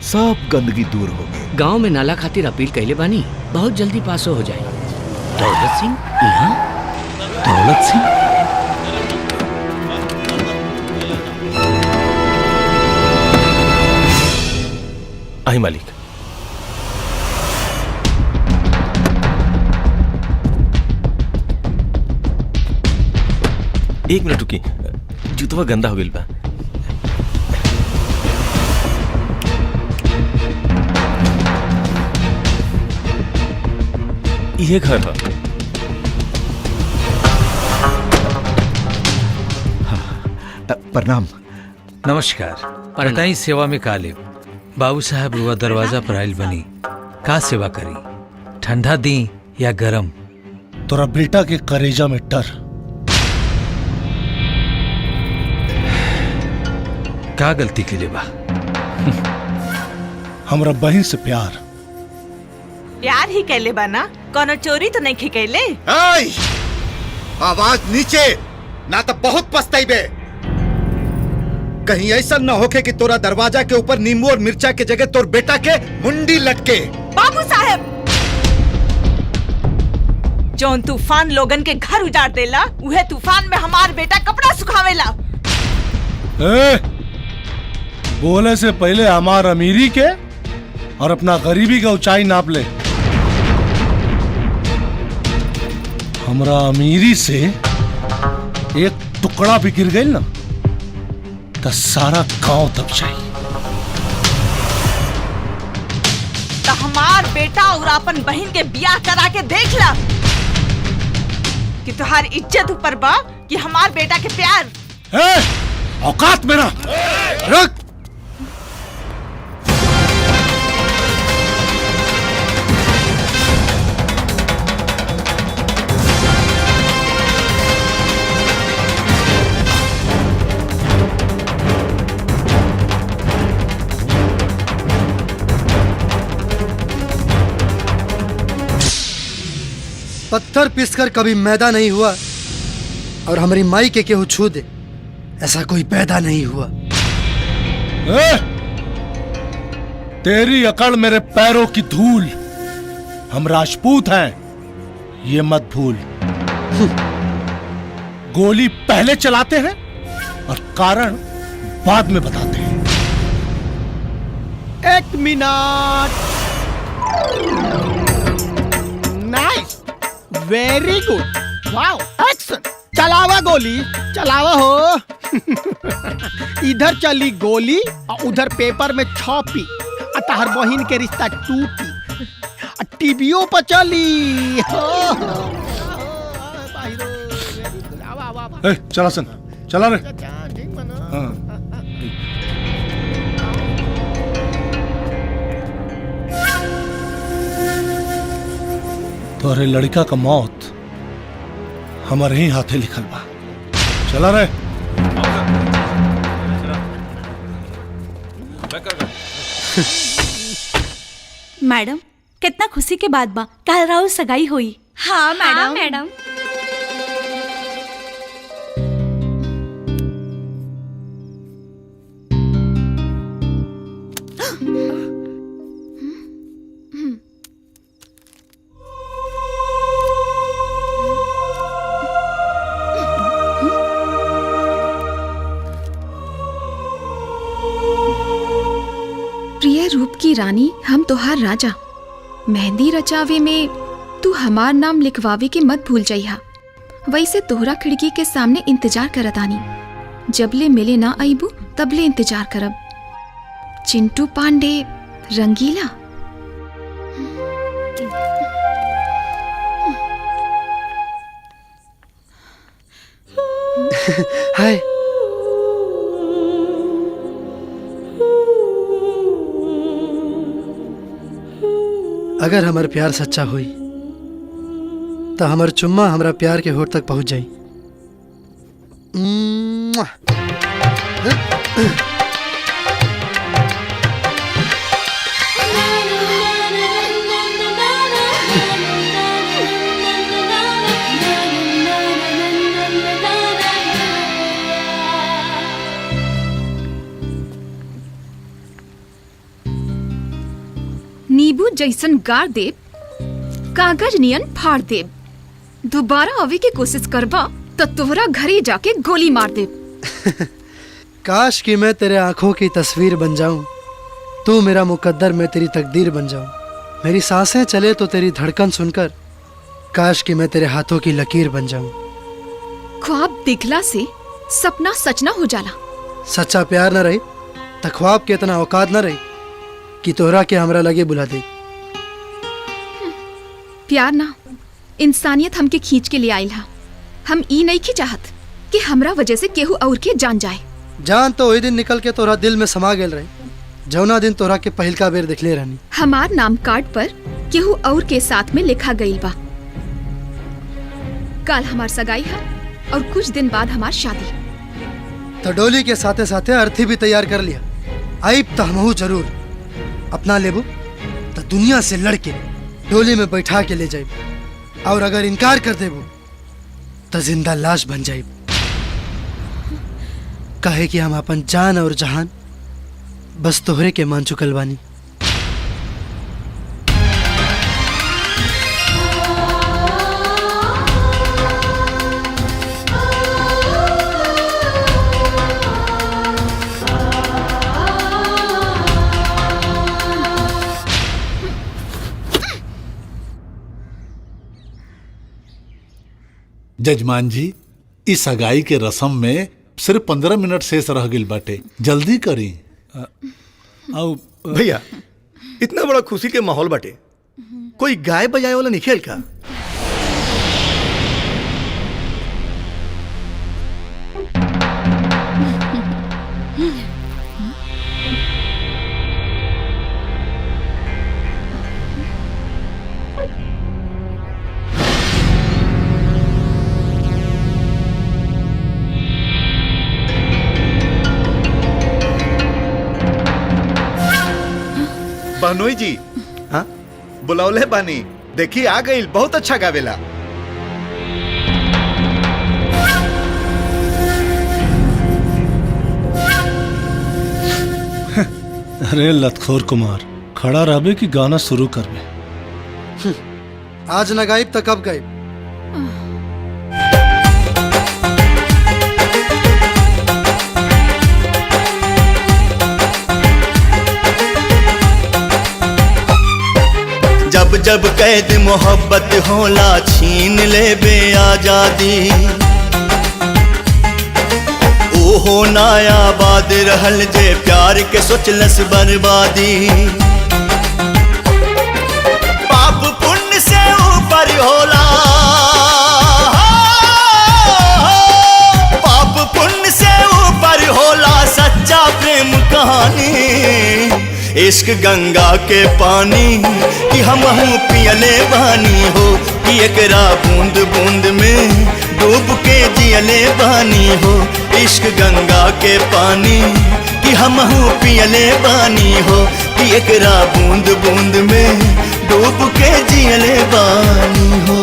सब गंदगी दूर हो गई। गांव में नाला खातिर अपील कैले बानी, बहुत जल्दी पास हो जाए। दौलत सिंह यहाँ? दौलत सिंह? आई मालिक। एक मिनट रुकी, जूतवा गंदा हो गइल बा। ये घर है। प्रणाम। नमस्कार। बताई सेवा में काले बाबू साहब रुआ दरवाजा पर आयल बनी, का सेवा करी? ठंडा दी या गरम? तोरा बेटा के करेजा में डर। का गलती के लिए बा? हमरा बहन से प्यार। प्यार ही कैले बाना, कोनो चोरी तो नहीं खिकैले। आवाज नीचे, ना तो बहुत पछताइबे। कहीं ऐसा न होके कि तोरा दरवाजा के ऊपर नींबू और मिर्चा के जगह तोर बेटा के मुंडी लटके। बाबू साहब, जौन तूफान लोगन के घर उजाड़ देला, उहे तूफान में हमार बेटा कपड़ा सुखावेला। बोले से पहले हमार अमीरी के और अपना गरीबी का ऊंचाई नाप ले। हमरा अमीरी से एक टुकड़ा भी गिर गई ना तो सारा गांव दब जाए। तो हमार बेटा और अपन बहन के बियाह करा के देख ला कि तुहार इज्जत ऊपर बा कि हमार बेटा के प्यार। औकात मेरा रख। पत्थर पीसकर कभी मैदा नहीं हुआ और हमारी माई के केहू छू दे, ऐसा कोई पैदा नहीं हुआ। तेरी अकड़ मेरे पैरों की धूल। हम राजपूत हैं, ये मत भूल। गोली पहले चलाते हैं और कारण बाद में बताते हैं। एक minute. Nice, very good, wow, action. चलावा गोली, चलावा हो। इधर चली गोली और उधर पेपर में छपी, तहर बहिन के रिश्ता टूटी, टीवीओ पर चली। चला सन, चला रे। हाँ। तोरे लड़का का मौत हमारे ही हाथे लिखल बा। चला रे। मैडम, कितना खुशी के बाद बा, कल राहुल सगाई हुई। हाँ मैडम। हाँ, मैडम। प्रिय रूप की रानी, हम तोहार राजा। मेहंदी रचावे में तू हमार नाम लिखवावे के मत भूल जाइहा। वैसे तोहरा खिड़की के सामने इंतजार करत आनी, जबले मिले ना आईबू तबले इंतजार करब। चिंटू पांडे, रंगीला। हाय। अगर हमार प्यार सच्चा हुई तो हमार चुम्मा हमरा प्यार के होठ तक पहुंच जाई। नींबू जैसन गाड़ देब, कागज नियन फाड़ देब। दोबारा आवे की कोशिश करबा तो तोहरा घरे जाके गोली मार देब। काश कि मैं तेरे आंखों की तस्वीर बन जाऊं, तू मेरा मुकद्दर, मैं तेरी तकदीर बन जाऊं। मेरी सांसें चले तो तेरी धड़कन सुनकर, काश कि मैं तेरे हाथों की लकीर बन जाऊं। ख्वाब दिखला से सपना सच ना हो जाला। सच्चा प्यार न रही तो ख्वाब के इतना औकात न रही कि तोहरा के हमरा लगे बुला दे। प्यार ना, इंसानियत हमके खींच के ले आइल हा। हम ई नहीं की चाहत कि हमरा वजह से केहू और के जान जाए। जान तो वही दिन निकल के तोहरा दिल में समा गेल रही, जौना दिन तोहरा के पहिलका बेर दिखले रहनी। हमार नाम कार्ड पर केहू और के साथ में लिखा गईल बा। कल हमार सगाई है और कुछ दिन बाद हमार शादी। तो डोली के साथे साथे अर्थी भी तैयार कर लिया। आइब तो हमहू जरूर अपना लेबू तो दुनिया से लड़के डोली में बैठा के ले जाइब, और अगर इनकार कर देबू तो जिंदा लाश बन जाइब। कहे कि हम अपन जान और जहान बस तोहरे के मान चुकल बानी। जजमान जी, इस सगाई के रस्म में सिर्फ 15 मिनट शेष रह गइल बाटे, जल्दी करी। भैया इतना बड़ा खुशी के माहौल बाटे, कोई गाय बजाए वाला नहीं खेल का? बहनोई जी, हाँ बुलावले बानी, देखी आ गई, बहुत अच्छा गावेला। अरे लतखोर कुमार, खड़ा रहबे कि गाना शुरू करबे? आज न गायब तो कब गायब? जब जब कैद मोहब्बत होला, छीन ले बे आजादी। ओहो नायाबाद रहल जे प्यार के सोचलस बर्बादी। पाप पुण्य से ऊपर होला, पाप पुण्य से ऊपर होला सच्चा प्रेम कहानी। इश्क गंगा के पानी कि हमहू पियले बानी हो, कि एकरा बूंद बूंद में डूब के जियले बानी हो। इश्क गंगा के पानी कि हमहू पियले बानी हो, कि एकरा बूंद बूंद में डूब के जियले बानी हो।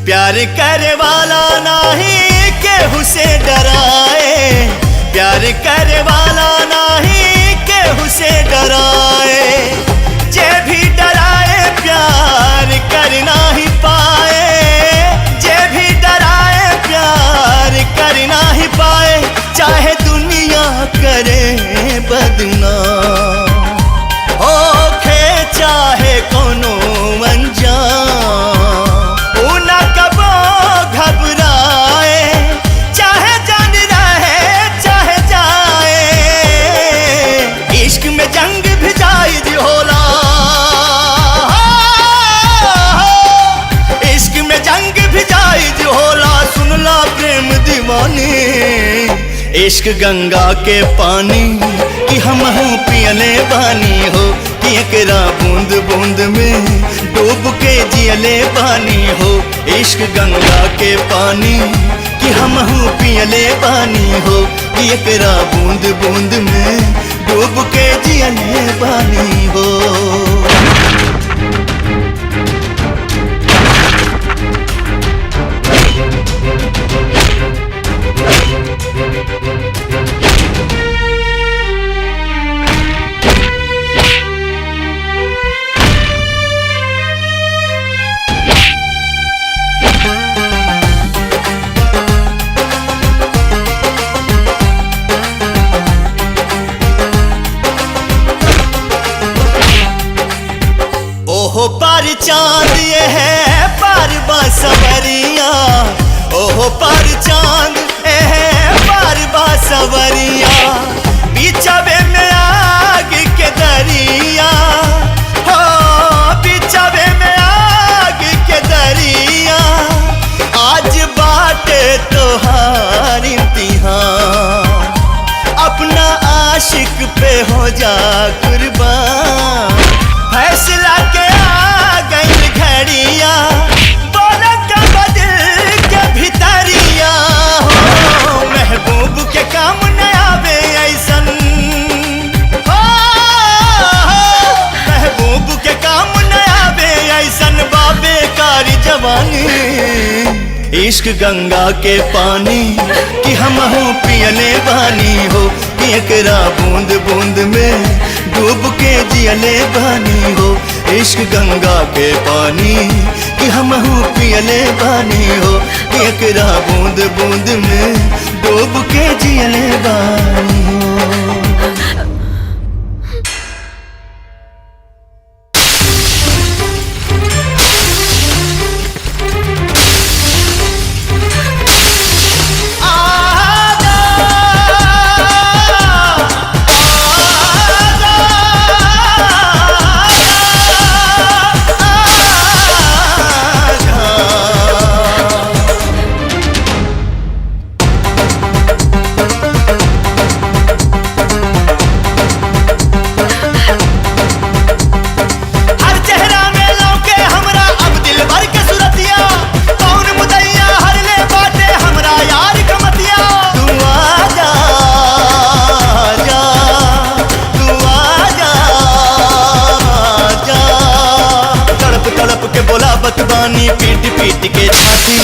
प्यार करे वाला नहीं केहू से डराए, प्यार करे वाला नहीं केहू से डराए। जे भी डराए प्यार कर नहीं पाए, जे भी डराए प्यार कर नहीं पाए। चाहे दुनिया करे बदनाम, ओखे चाहे कोनो अनजान, जंग भी जायज होला। इश्क में जंग भी जायज होला, सुनला प्रेम दीवानी। इश्क गंगा के पानी कि हमहू पियले बानी हो, कि एकरा बूंद बूंद में डूब के जियले बानी हो। इश्क गंगा के पानी कि कि हमहू पियले बानी हो कि एकरा बूंद बूंद में डूब के जियले बानी हो। ओहो पार चांद ये है पार बांसवरिया, ओहो पार चांद ये है पार बांसवरिया, बिछावे में आग के दरिया हो, बिछावे में आग के दरिया, आज बाटे तोहार इम्तिहान, अपना आशिक पे हो जा कुर्बान, फैसला के आ गई घड़िया, बोला का बदल के भितरिया हो, महबूब के काम न आवे ऐसन हो, महबूब के काम न आवे ऐसन बाबे कारी जवानी, इश्क गंगा के पानी कि हमहू पियले बानी हो कि एकरा बूंद बूंद में डूब के जियले बानी हो। इश्क गंगा के पानी कि हमहू पियले बानी हो कि एकरा बूंद बूंद में डूब के जियले बानी हो। पीट पीट के छाती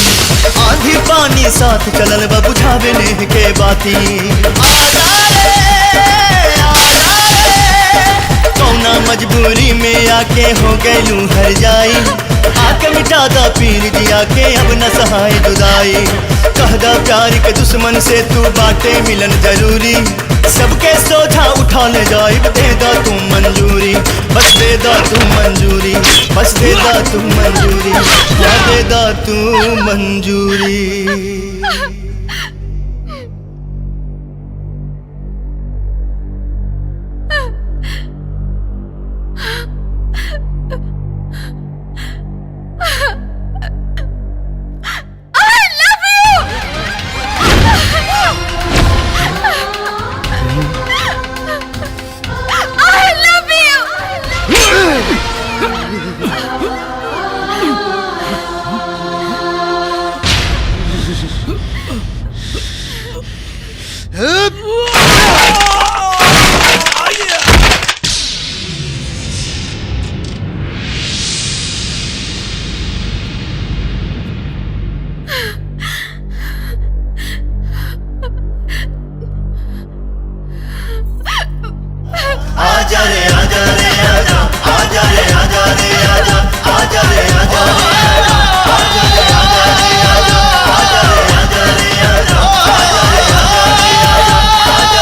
आधी पानी साथ चलल बा बुझावे नेह के बाती। आजा रे कौना मजबूरी में आके हो गैलू हर जाई, आके मिटा दा पीर जिया के अब न सहाय जुदाई, कहदा प्यार के दुश्मन से तू बाटे मिलन जरूरी, सबके सोझा उठा ले जाए दे दा तू मंजूरी, बस दे दा तू मंजूरी, बस दे दा तू मंजूरी, या दे दा तू मंजूरी। आजा रे आजा रे आजा, आजा रे आजा रे आजा, आजा रे आजा रे आजा, आजा रे आजा रे आजा, आजा रे आजा रे आजा, आजा रे आजा रे आजा, आजा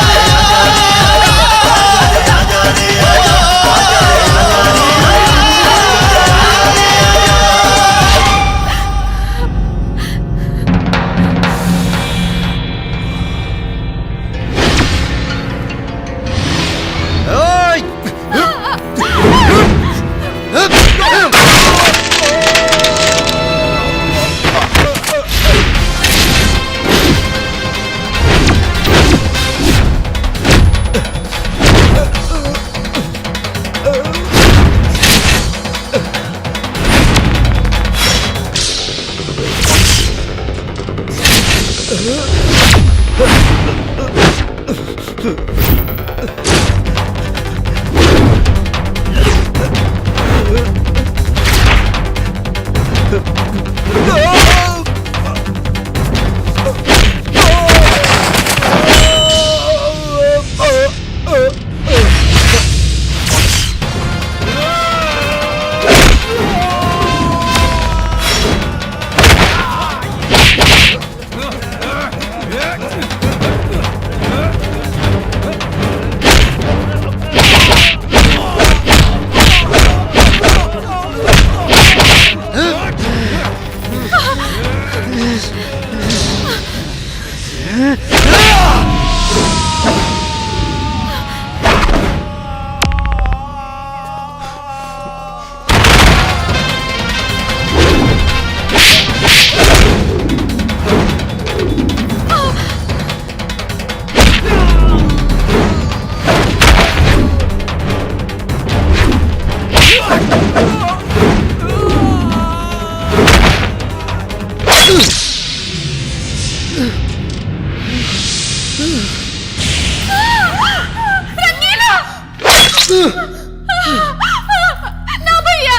ना भैया।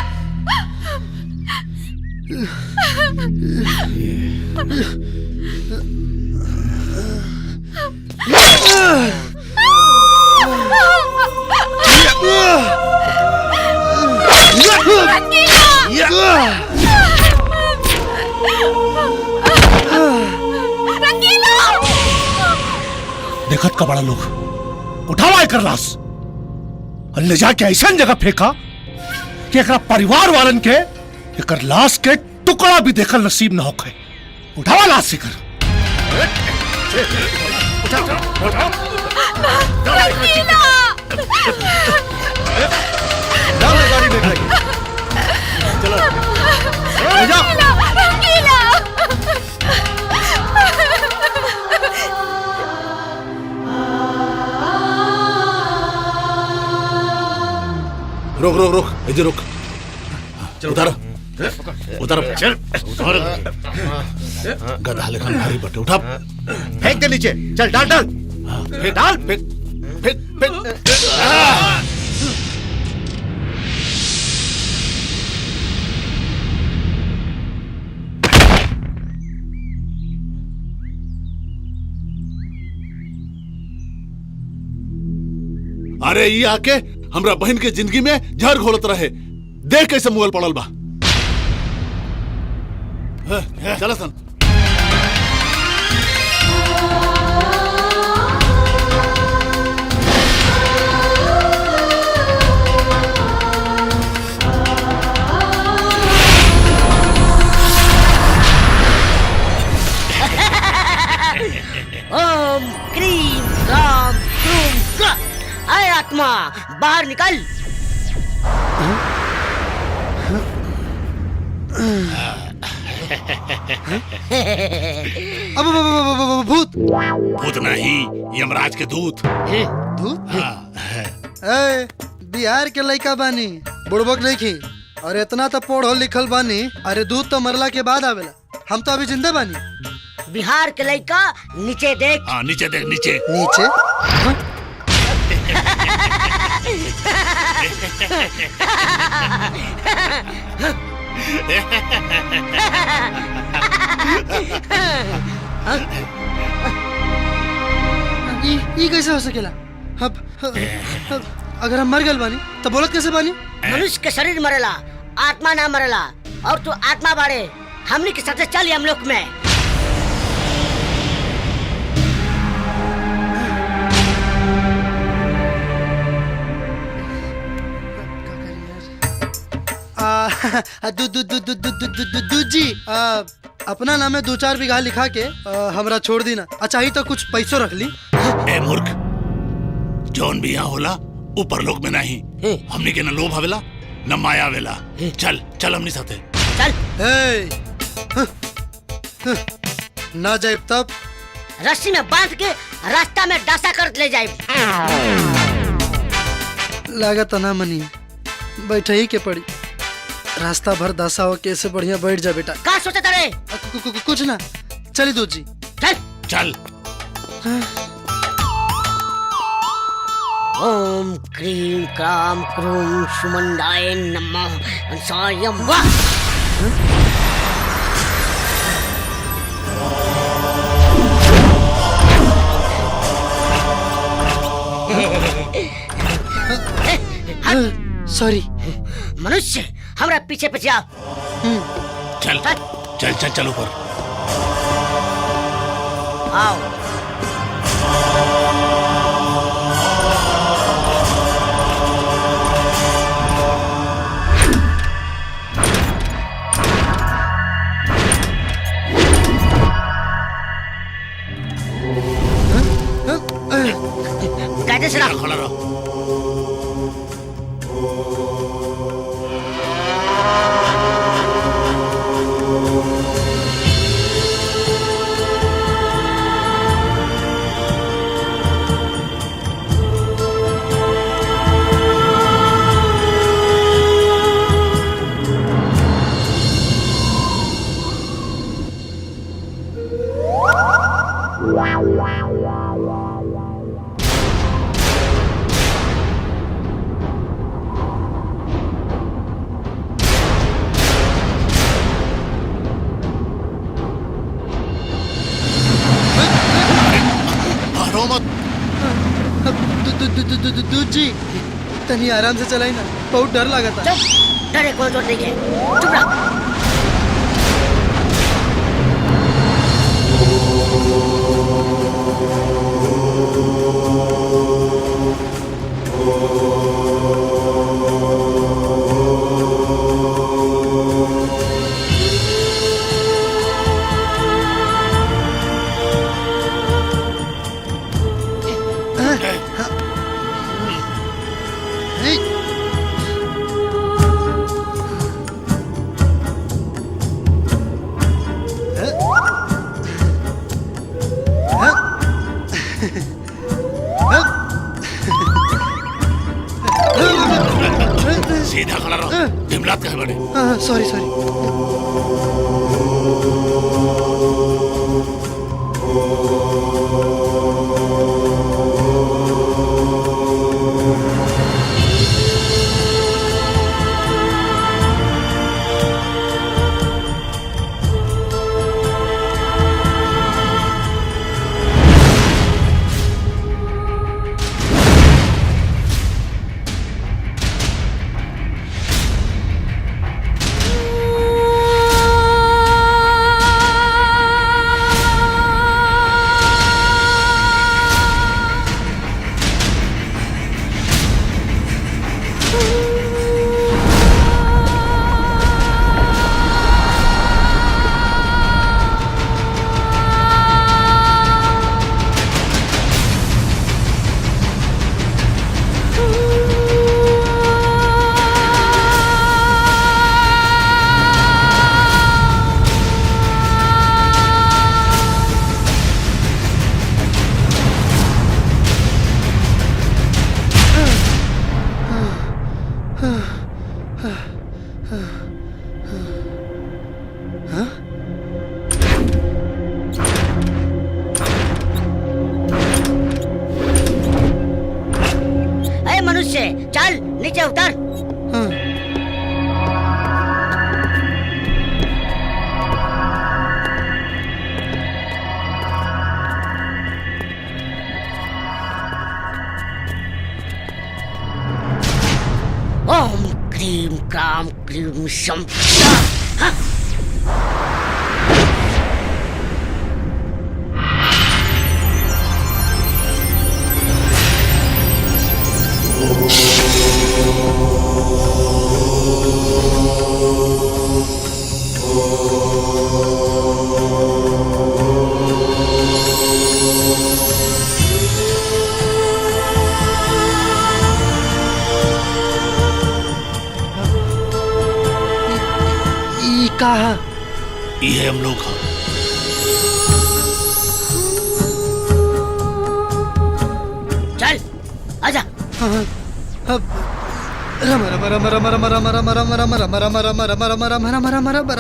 देखत का बड़ा लोग उठावा एकर लाश और ले जाके ऐसा जगह फेंका कि एकरा परिवार वालन के एकर लाश के टुकड़ा भी देखल नसीब न होखे। उठावा लाश से कर। गाड़ी में खाइए। चलो ले जाओ। रोक रोक रोक इधर रोक। उतारो उतारो गधा लेखन भारी बटे उठा। फेंक दे नीचे। चल डाल डाल फेंक डाल फेंक फेंक फेंक। अरे ये आके हमरा बहन के जिंदगी में जहर घोलत रहे। देख कैसे मुगल पड़ल बा। चला सन। ओम क्रीम राम क्रूम का। आए आत्मा बाहर निकल। अब भूत भूत नहीं यमराज के दूत। दूत? ए, बिहार के लड़का बानी बुड़बक नहीं खी और इतना तो पढ़ल लिखल बानी। अरे दूध तो मरला के बाद आवेला। हम तो अभी जिंदा बानी। बिहार के लड़का नीचे देख। हाँ नीचे देख नीचे। नीचे हाँ? ये कैसे हो सकेला? अब अगर हम मर गए बानी तो बोलत कैसे बानी? मनुष्य के शरीर मरेला, आत्मा ना मरेला। और तू आत्मा बाड़े। हमनी के साथ चल हम लोग में। दूजी अपना नाम में 2-4 बीघा लिखा के हमरा छोड़ दी ना। अच्छा ही तो कुछ पैसों रख ली। ए मूर्ख, जौन भी यहाँ होला ऊपर लोक में नहीं। हमनी के न लोभ आवेला न माया आवेला। चल चल हमनी साथे चल। ना जाए तब रस्सी में बांध के रास्ता में डासा कर ले जाए। लागत ना मनी बैठे ही के पड़ी। रास्ता भर दासा हो कैसे बढ़िया बैठ जा बेटा। का सोचा तारे? कुछ ना। चली दूध जी चल चल। ओम क्रीम क्राम क्रूम सुमंडाय नमः अंसायम वाह। सॉरी। मनुष्य हमरा पीछे पीछे आओ। चल चल चल चल ऊपर आओ। चला खड़ा रहो। दूध जी तनी आराम से चलाई ना, बहुत डर लगा था। चुप, डरे कोई जोर नहीं है, चुप रहो। सीधा खड़ा रहो, दिमलात कहे बड़े। Sorry sorry. चल नीचे उतर। ओम क्रीम क्राम क्रीम शम। कहा ये हम लोग चल आजा। रम रम रम रम रम रम रम रम रम रम रम रम रम रम रम रम रम रम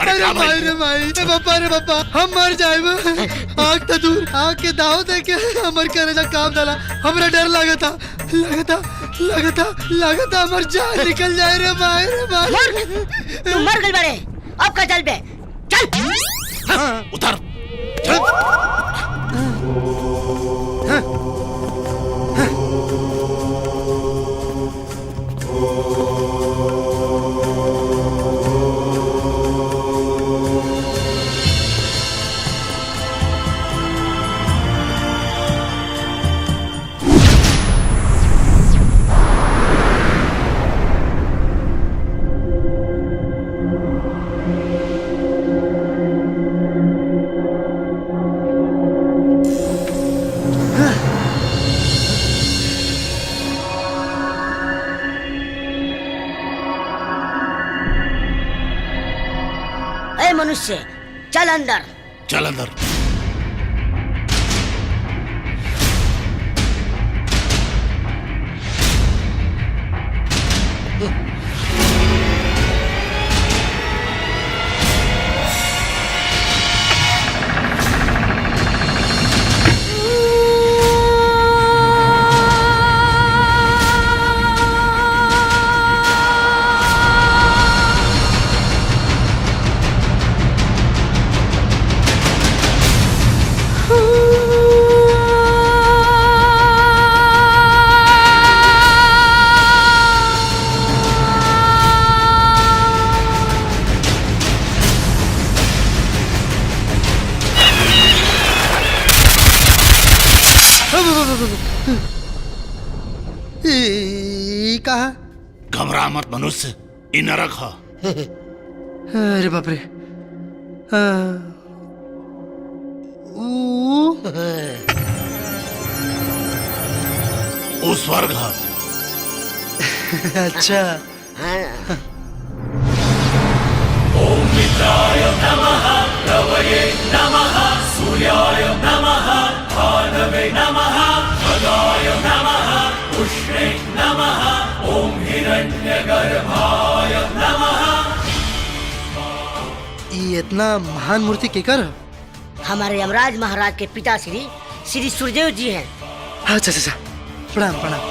अरे भाई रे भाई रे पापा हम मर जाए। आग तो दूर आग के दाव दे के हमर करेजा काम डाला। हमरा डर लगता हमर जान निकल जाए रे भाई तू मर गई बड़े। अब का चल बे चल उतर चल। मनुष्य, चल अंदर। चल अंदर। कहा? घबरा मत मनुष्य, इ नरक है। अरे बाप रे। वो स्वर्ग है। अच्छा। ओम मित्राय नमः, रवये नमः, सूर्याय नमः, भानवे नमः, खगाय नमः, उष्णे नमः, ओम हिरण्यगर्भाय नमः। ये इतना महान मूर्ति केकर है? हमारे यमराज महाराज के पिता श्री श्री सूर्यदेव जी हैं। अच्छा अच्छा, प्रणाम प्रणाम।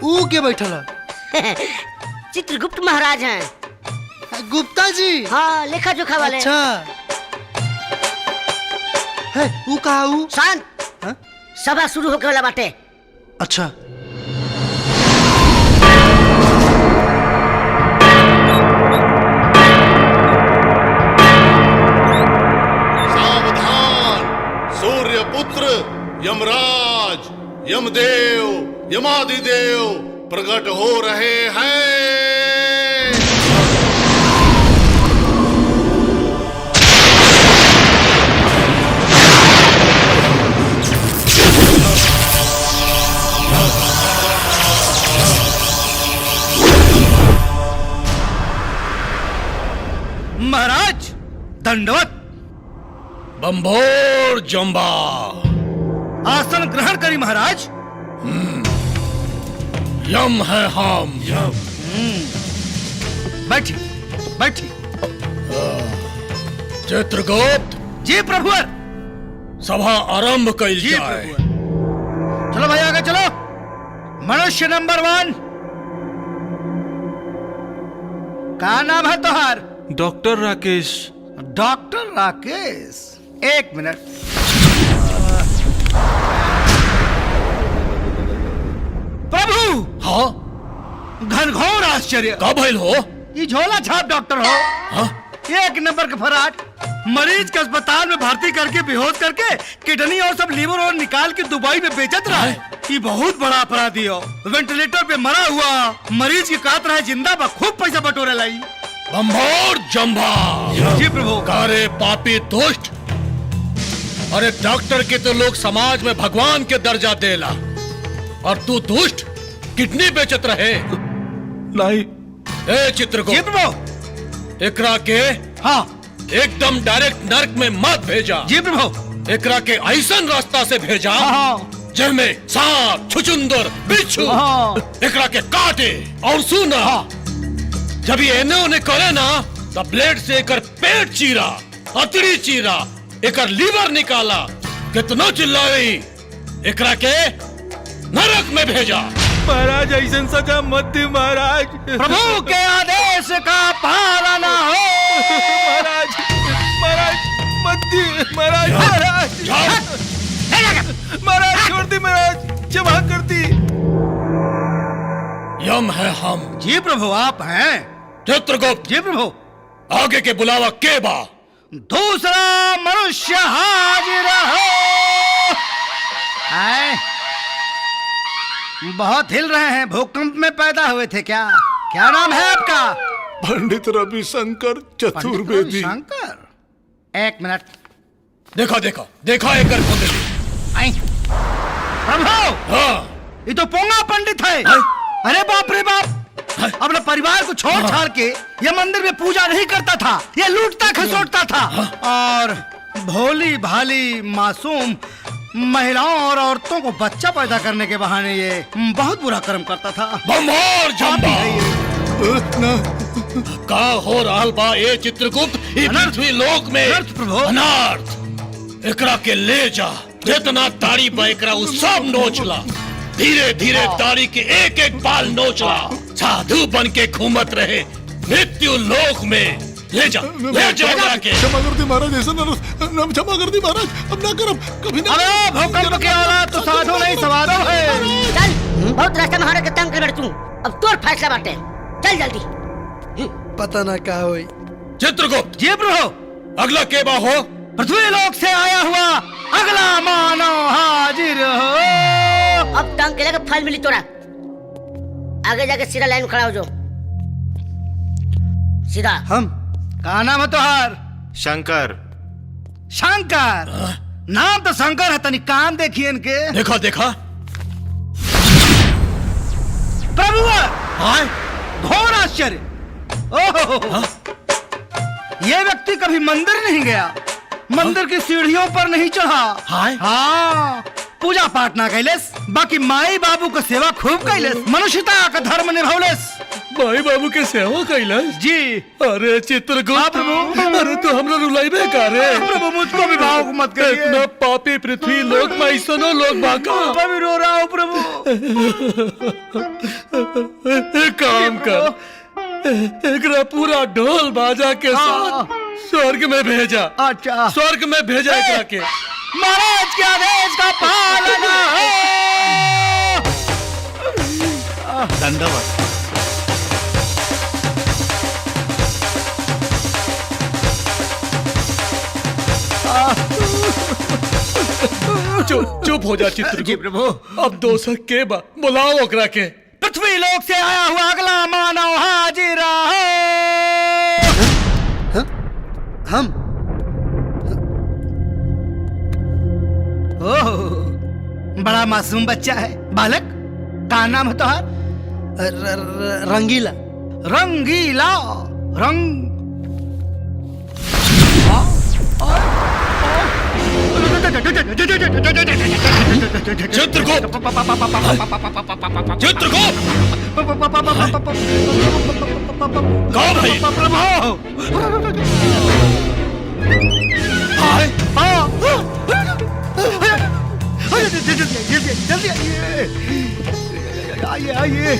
ऊ के बैठल है? चित्रगुप्त महाराज हैं। गुप्ता जी? हाँ, लेखा जोखा वाले। अच्छा है। ऊ कहा? ऊ शांत। सभा शुरू होके वाला बाटे। अच्छा। सावधान, सूर्य पुत्र यमराज, यमदेव, यमादिदेव प्रकट हो रहे हैं। महाराज दंडवत। बंभोर जम्बा, आसन ग्रहण करी महाराज। यम है हम। यम। बैठी बैठी। चित्रगुप्त। जी प्रभुवर। सभा आरंभ कइल जाए। चलो भाई आगे चलो। मनुष्य नंबर 1। का नाम है तोहार? डॉक्टर राकेश। डॉक्टर राकेश, एक मिनट। प्रभु। हाँ? घनघोर आश्चर्य। का भइल हो? ये झोला छाप डॉक्टर हो। हाँ? एक नंबर का फराट। मरीज के अस्पताल में भर्ती करके बेहोश करके किडनी और सब लीवर और निकाल के दुबई में बेचत रहा है। ये बहुत बड़ा अपराधी हो। वेंटिलेटर पे मरा हुआ मरीज की कात रहा है जिंदा बा, खूब पैसा बटोरे लाई। बंभोर जम्भा। जी प्रभु। कारे पापी दुष्ट। अरे डॉक्टर के तो लोग समाज में भगवान के दर्जा देला, और तू दुष्ट किडनी बेचत रहे। नहीं। ए चित्रगुप्त। जी प्रभु। एकरा के हाँ एकदम डायरेक्ट नरक में मत भेजा। जी प्रभु। एकरा के ऐसन रास्ता से भेजा जिसमें सांप, छुचुंदर, बिच्छू एकरा के काटे और सुना। जब ये एने ओने करे ना तो ब्लेड से एकर पेट चीरा, अतड़ी चीरा, एकर लीवर निकाला। कितना चिल्लाई, एकरा के नरक में भेजा। महाराज ऐसा सजा मत दी महाराज। प्रभु के आदेश का पालन हो। महाराज महाराज मत दी महाराज। महाराज महाराज छोड़ दी महाराज, क्षमा कर दी। यम है हम। जी प्रभु आप हैं। चित्रगुप्त। जी प्रभु। आगे के बुलावा के बा? दूसरा मनुष्य हाजिर हो। आए बहुत हिल रहे हैं, भूकंप में पैदा हुए थे क्या? क्या नाम है आपका? पंडित रविशंकर चतुर्वेदी। शंकर। एक मिनट। देखो देखो देखो एक कुंडली। प्रभु ये तो पोंगा पंडित है। अरे बाप रे बाप, अपने परिवार को छोड़ छाड़ के ये मंदिर में पूजा नहीं करता था, ये लूटता खसोटता था और भोली भाली मासूम महिलाओं और औरतों को बच्चा पैदा करने के बहाने ये बहुत बुरा कर्म करता था। बमोर जंबा का हो रहल बा ए चित्रगुप्त, ई पृथ्वी लोक में अनर्थ। एकरा के ले जा, जितना ताड़ी बा एकरा उ सब नोचला, धीरे धीरे ताड़ी के एक एक बाल नोचला, साधु बन के घूमत रहे मृत्यु लोक में। ले जा एकरा के। क्षमा कर दी महाराज, ऐसा नाम क्षमा कर दी महाराज, अब ना करब कभी ना। अरे भूकंप के औलाद तो साधु नहीं सवादो है। चल, बहुत रास्ता में हमारे के तंग कर बैठ तू, अब तोर फैसला बाटे, चल जल्दी। पता ना क्या हुई। चित्रगुप्त जी प्रभु। अगला के बा हो? पृथ्वी लोक से आया हुआ अगला मानव हाजिर हो। अब तंग के लगे फल मिली तोरा, आगे जाके सीधा लाइन में खड़ा हो जाओ, सीधा। हम कहा नाम है तुहार? शंकर। शंकर नाम तो शंकर है, तनी काम देखिए इनके। देखा देखा प्रभु घोर आश्चर्य। ओह, ये व्यक्ति कभी मंदिर नहीं गया, मंदिर की सीढ़ियों पर नहीं चढ़ा। हाँ, पूजा पाठ ना कैलेस, बाकी माई बाबू का सेवा खूब कैलेस, मनुष्यता का धर्म निभावलेस। माई बाबू के सेवा कैलाश जी। अरे चित्रगुप्त प्रभु, अरे तो हमरा रुलाइबे का रे प्रभु, मुझको भी भावुक मत करिए। इतना पापी पृथ्वी लोक में ऐसनो लोग बाका। मैं भी रो रहा हूँ प्रभु। एक काम कर, एकरा पूरा ढोल बाजा के साथ स्वर्ग में भेजा। अच्छा, स्वर्ग में भेजा एकरा के। महाराज के आदेश का पालन हो। दंडवत। चुप हो जा चित्रगुप्त। जी प्रभु। अब दोसर के बा, बुलाओ ओकरा के। पृथ्वी लोक से आया हुआ अगला मानव हाजिर हो। हम ओह, बड़ा मासूम बच्चा है। बालक का नाम है तुहार? रंगीला। रंगीला रंग चित्रगुप्त, चित्रगुप्त कहाँ भाई? जल्दी आइए, आइए।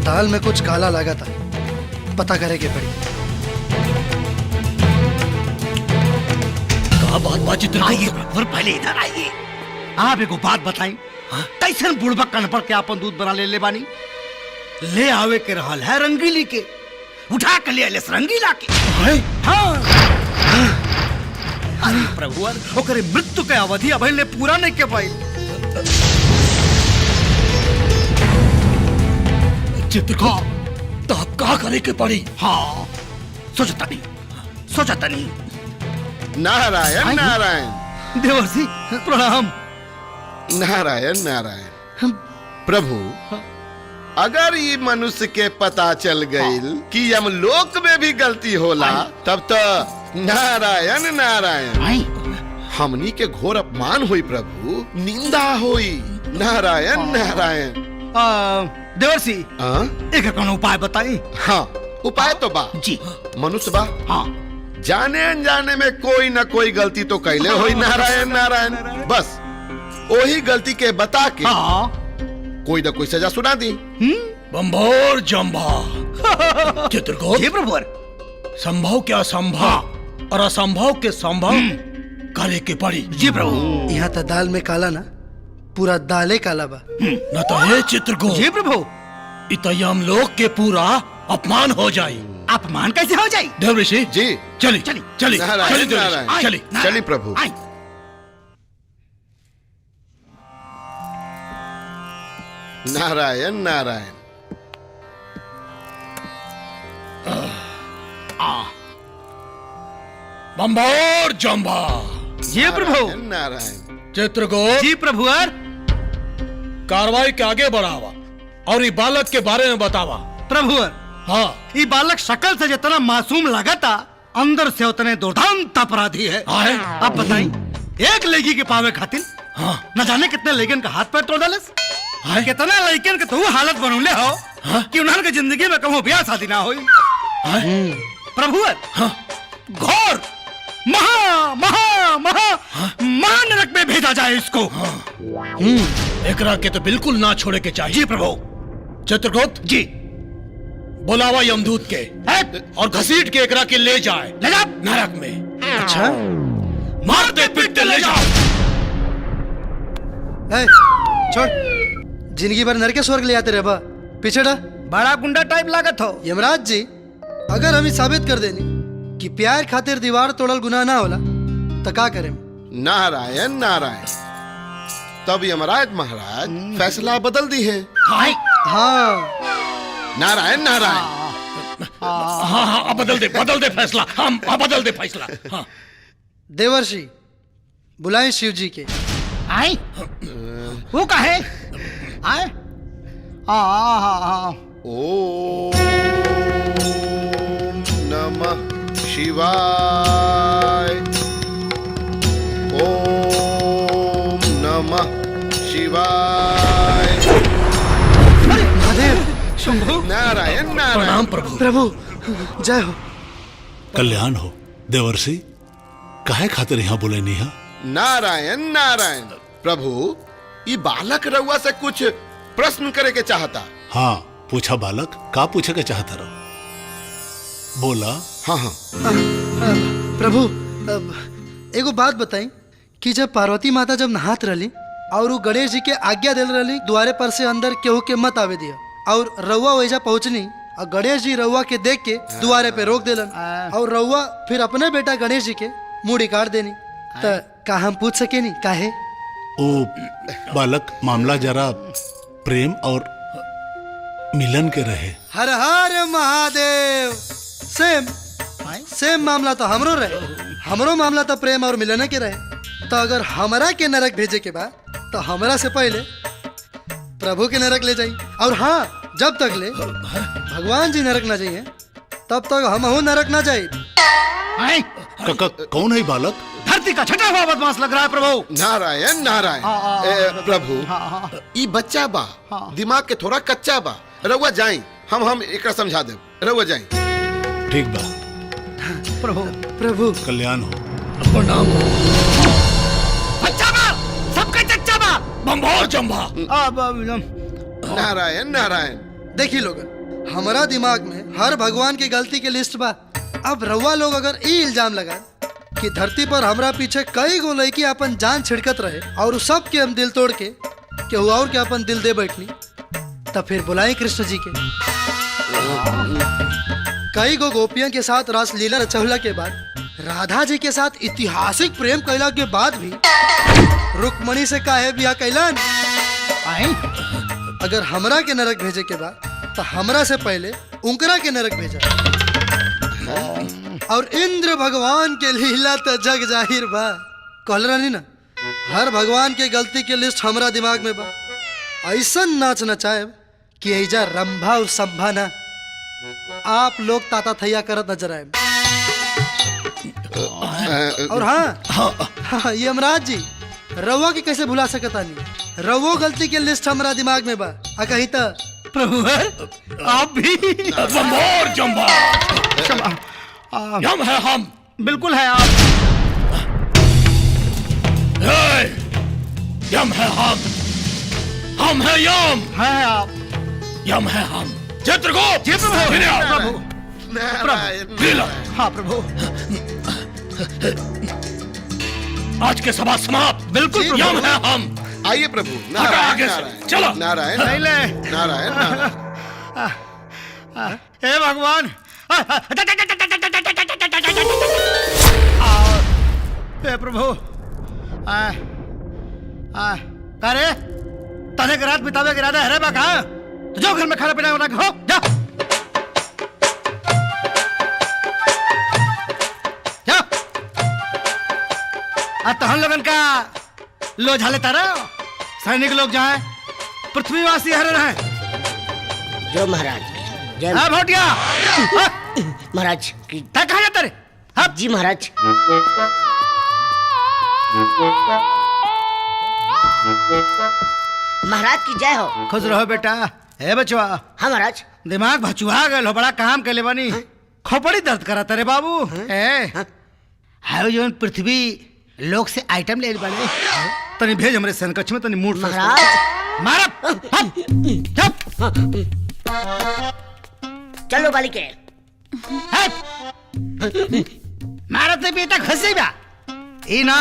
दाल में कुछ काला लगा था, पता करे के पड़ी। बात चित्रगुप्त, आइए और पहले इधर आइए। आप एक बात बताई, कैसन बुड़बक कन पर के आपन दूध बना ले बानी? ले आवे के रहल है रंगीली के, उठा के ले आले रंगीला के। हाँ। अरे प्रभु, ओकरे मृत्यु के अवधि अभी ले पूरा नहीं के पाई। चित्रगुप्त, तो अब क्या करे के पड़ी? हाँ, सोचता नहीं। नारायण नारायण। देवर्षि प्रणाम। नारायण नारायण। प्रभु, अगर ये मनुष्य के पता चल गई कि यमलोक में भी गलती होला, तब तो नारायण नारायण हमनी के घोर अपमान हुई प्रभु, निंदा हुई। नारायण नारायण। देवर्षि एक कौन उपाय बताई? हाँ, उपाय तो बा जी। मनुष्य बा, हाँ, जाने अनजाने में कोई न कोई गलती तो कैले हुई। नारायण नारायण। बस वही गलती के बता के कोई न कोई सजा सुना दी। बंभोर जंभा। चित्रगुप्त, जी प्रभु। संभव के असंभव और असंभव के संभव करे के पड़ी। जी प्रभु। यहाँ तो दाल में काला ना, पूरा दाले काला बा। न तो हे चित्रगुप्त। जी प्रभु। इतयम लोक के पूरा अपमान हो जाए। अपमान कैसे हो जाए? देवऋषि जी, चली चली चली नारायण, चली नारायण। चली चली प्रभु। नारायण नारायण। बंभोर जंभा। जी प्रभु। नारायण। चित्रगुप्त जी प्रभुवर। कार्रवाई के आगे बढ़ावा और ये बालक के बारे में बतावा। प्रभुवर, हाँ, ये बालक शकल से जितना मासूम लगता अंदर से उतने दुर्दांत अपराधी है। आप बताइए, एक लड़की के पावे खातिर न जाने कितने लेकिन का हाथ पैर तोड़ डालस। कितना लेकिन के तू हालत बनौले हो कि उन्होंने जिंदगी में कहूँ ब्याह शादी ना हुई। प्रभुवर, घोर महा महा महा महानरक में भेजा जाए इसको। एकरा के तो बिल्कुल ना छोड़े के चाहिए। जी प्रभु। चित्रगुप्त जी, बुलावा यमदूत के और घसीट के एकरा के ले जाए नरक में। अच्छा, मार दे, पीट दे, ले जाओ। छोड़, जिंदगी भर नरके स्वर्ग ले आते रहे बा। पीछे डा। बड़ा गुंडा टाइप लागत हो। यमराज जी, अगर हम साबित कर देनी कि प्यार खातिर दीवार तोड़ल गुनाह ना होला तो का करें? नारायण नारायण। तब यमराज महाराज फैसला बदल दी है। हाँ, नारायण नारायण। हाँ हाँ, अब बदल दे फैसला। हम बदल दे फैसला। हाँ। देवर्षि, बुलाएं शिव जी के। आई वो कहे आए। ओम नमः शिवाय। ओम नमः शिवाय। महादेव। नारायण नारायण। प्रणाम प्रभु। प्रभु जय हो। कल्याण हो देवर्षि। काहे खातिर यहाँ बोले नहीं? नारायण नारायण। प्रभु, ये बालक रउआ से कुछ प्रश्न करे के चाहता। हाँ पूछा बालक, का पूछे के चाहता रहो? बोला। हाँ हाँ। प्रभु, एगो बात बताई कि जब पार्वती माता जब नहात रही और वो गणेश जी के आज्ञा दिल रही द्वारे पर से अंदर केहू के मत आवे दिया, और रउआ वैजा पहुंचनी और गणेश जी रउआ के देख के द्वारे पे रोक दिलन, और रउआ फिर अपने बेटा गणेश जी के मुड़ी काट देनी। तो का हम पूछ सके नहीं काहे? ओ बालक, मामला जरा प्रेम और मिलन के रहे। हर हर महादेव। सेम मामला तो हमरो रहे। हमरो मामला तो प्रेम और मिलन के रहे। तो अगर हमरा के नरक भेजे के बाद तो हमरा से पहले प्रभु के नरक ले जाई। और हाँ, जब तक ले भगवान जी नरक ना जाइए तब तक हमहू नरक ना जाए। कौन है बालक? धरती का छठा हुआ बदमाश लग रहा है प्रभु। नारायण नारायण। प्रभु, ये बच्चा बा, दिमाग के थोड़ा कच्चा बा। रउआ जाई, हम एक समझा दे। रउआ जाई। ठीक बा प्रभु। प्रभु कल्याण हो। प्रणाम हो। अच्छा बा, सबका चच्चा बा। बम्भोर जम्भा। नारायण नारायण। देखी लोग, हमारा दिमाग में हर भगवान की गलती के लिस्ट बा। अब रउआ लोग अगर ई इल्जाम लगा कि धरती पर हमरा पीछे कई गो लड़की अपन जान छिड़कत रहे और सब के हम दिल तोड़ के केहू और के अपन दिल दे बैठनी, तब फिर बुलाई कृष्ण जी के। कई गो गोपियों के साथ रास लीला रचौला के बाद, राधा जी के साथ ऐतिहासिक प्रेम कैला के बाद भी रुक्मणी से काहे बियाह कैलन? अगर हमरा के नरक भेजे के बाद तो हमरा से पहले उनकरा के नरक भेजा। और इंद्र भगवान के लीला तो जग जाहिर बा। कहल रही ना, हर भगवान के गलती के लिस्ट हमरा दिमाग में बा। ऐसा नाच नचाए कि ऐजा रंभा और संभा ना, आप लोग ताता थैया करत नजर आए। और हाँ, यमराज जी, रउआ के कैसे भुला सकता नहीं? रउओ गलती के लिस्ट हमरा दिमाग में बा। कहीं तो प्रभु आप भी। बम्भोर जम्भा। यम है हम। बिल्कुल है आप। यम है हम है यम। है आप। यम है हम। चित्रगुप्त। जी प्रभु। नारायण। हाँ प्रभु। आज के सभा समाप्त। बिल्कुल प्रभु। यम है हम। आइए प्रभु। आगे से चलो। नारायण नारायण नारायण। हे भगवान। हे प्रभु। अरे तने के रात बितावे के इरादा है रे बा कहाँ? तो जो घर में खाना पीना बना के हो जा। हम लोगन का लोझा लेता रहो। सैनिक लोग जाए, पृथ्वीवासी हर रहे। जो महाराज जय हाँ भोटिया महाराज की कहाँ जाता रे? जी महाराज। महाराज की जय हो। खुश रहो बेटा। ए बचवा। हाँ महाराज। दिमाग भचुआ गए हो, बड़ा काम के ले बनी। खोपड़ी दर्द करा तेरे बाबू। हाउ जोन पृथ्वी लोग से आइटम ले बने। तनी भेज हमरे सनकछ में, तनी मूड महाराज। मारा चलो बालिके। मारा ते बेटा खसे बा ई ना।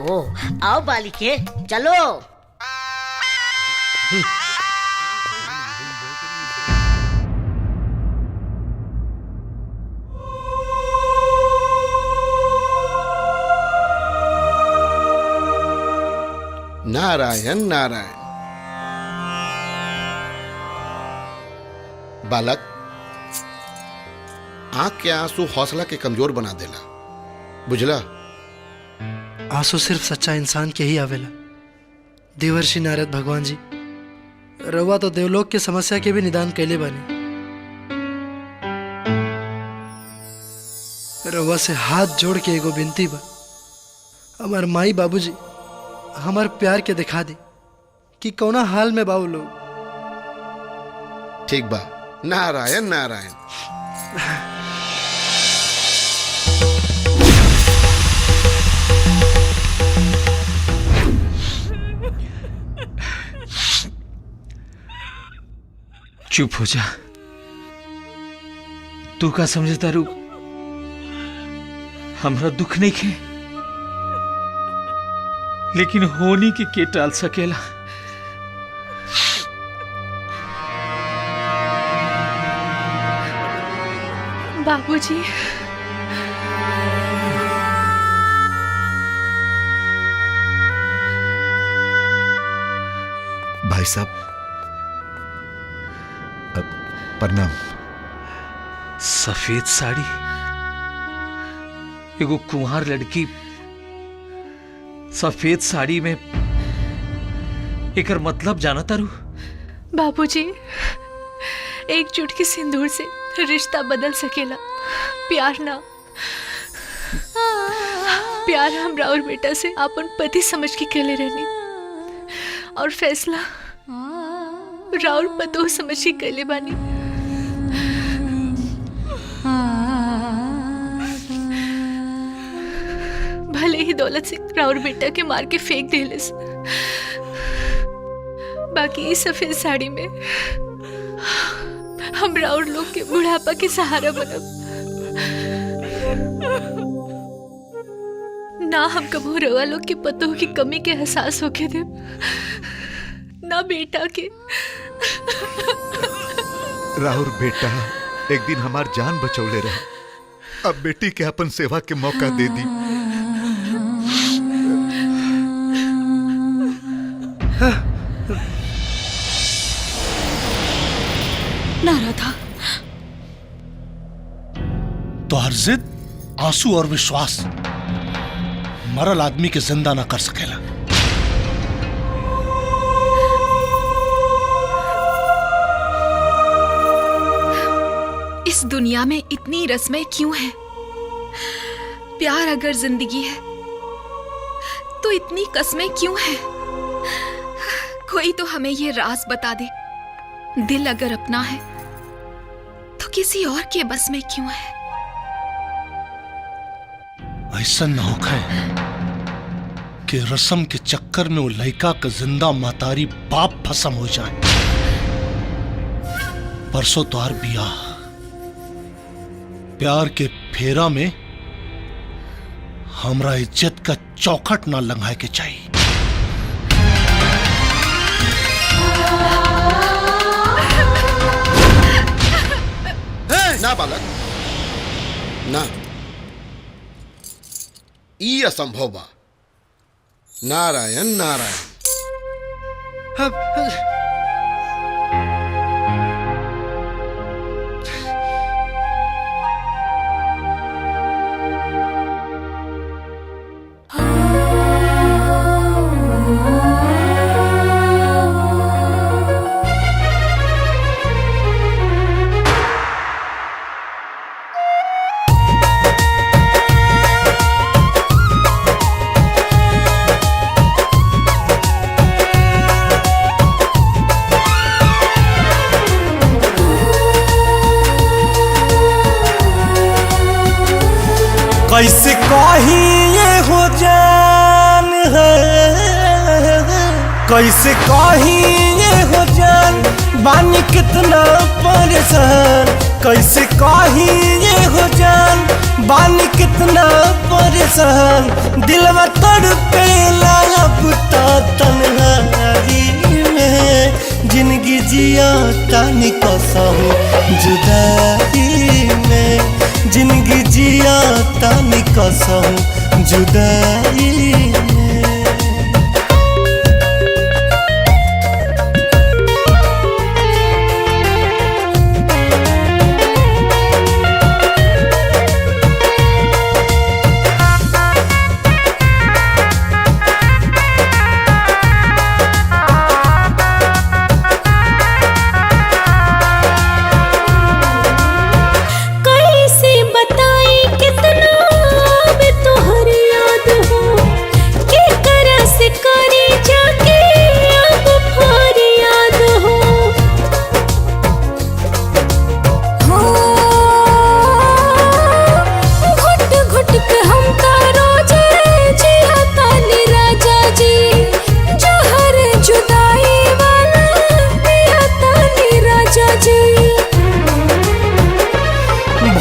ओ आओ बालिके चलो। नारायण नारायण। बालक, आंख के आंसू हौसला के कमजोर बना देला, बुझला? आंसू सिर्फ सच्चा इंसान के ही आवेला। देवर्षि नारद भगवान जी, रउआ तो देवलोक के समस्या के भी निदान कैले बानी। रउआ से हाथ जोड़ के एगो विनती बा, हमार माई बाबूजी हमार प्यार के दिखा दी कि कौना हाल में बाऊ लोग। ठीक बा। नारायण नारायण। चुप हो जा। तू का समझता रू हमरा दुख नहीं खे, लेकिन होनी के टाल सकेला। बाबूजी, भाई साहब, प्रणाम। सफेद साड़ी, एगो कुंवार लड़की सफेद साड़ी में, एकर मतलब जाना तारू? बाबूजी, एक चुटकी सिंदूर से रिश्ता बदल सकेला, प्यार ना। प्यार हमरा और बेटा से अपन पति समझ के केले रहनी, और फैसला राउर पतो समझ के केले बानी। भले ही दौलत सिंह राउर बेटा के मार के फेंक देलिस, बाकी इस सफेद साड़ी में हम राउर लोग के बुढ़ापा के सहारा बनब। ना हम कबो रवा लोग के पतों की कमी के एहसास होके दे, ना बेटा के। राहुल बेटा एक दिन हमार जान बचौले रहे, अब बेटी के अपन सेवा के मौका दे दी। ना राधा, तो हर जिद, आंसू और विश्वास मरल आदमी के जिंदा ना कर सकेला। इस दुनिया में इतनी रस्में क्यों हैं? प्यार अगर जिंदगी है तो इतनी कस्में क्यों हैं? कोई तो हमें ये राज बता दे। दिल अगर अपना है तो किसी और के बस में क्यों है? ऐसा न होगा कि रस्म के चक्कर में वो लड़का का जिंदा मातारी बाप भस्म हो जाए। परसों तोहार बियाह, प्यार के फेरा में हमरा इज्जत का चौखट ना लंघाए के चाहिए। ना बालक ना, ई असंभव बा। नारायण नारायण। कैसे कही ये हो जान है, कैसे कही ये हो जान, बानी कितना परेशान, कैसे कही ये हो जान, बानी कितना परेशान, दिलवा तड़पेला अब तो तन्हाई में, जिंदगी जिया तानी कसम जुदाई में, जिंदगी जिया तानी कसम जुदाई में।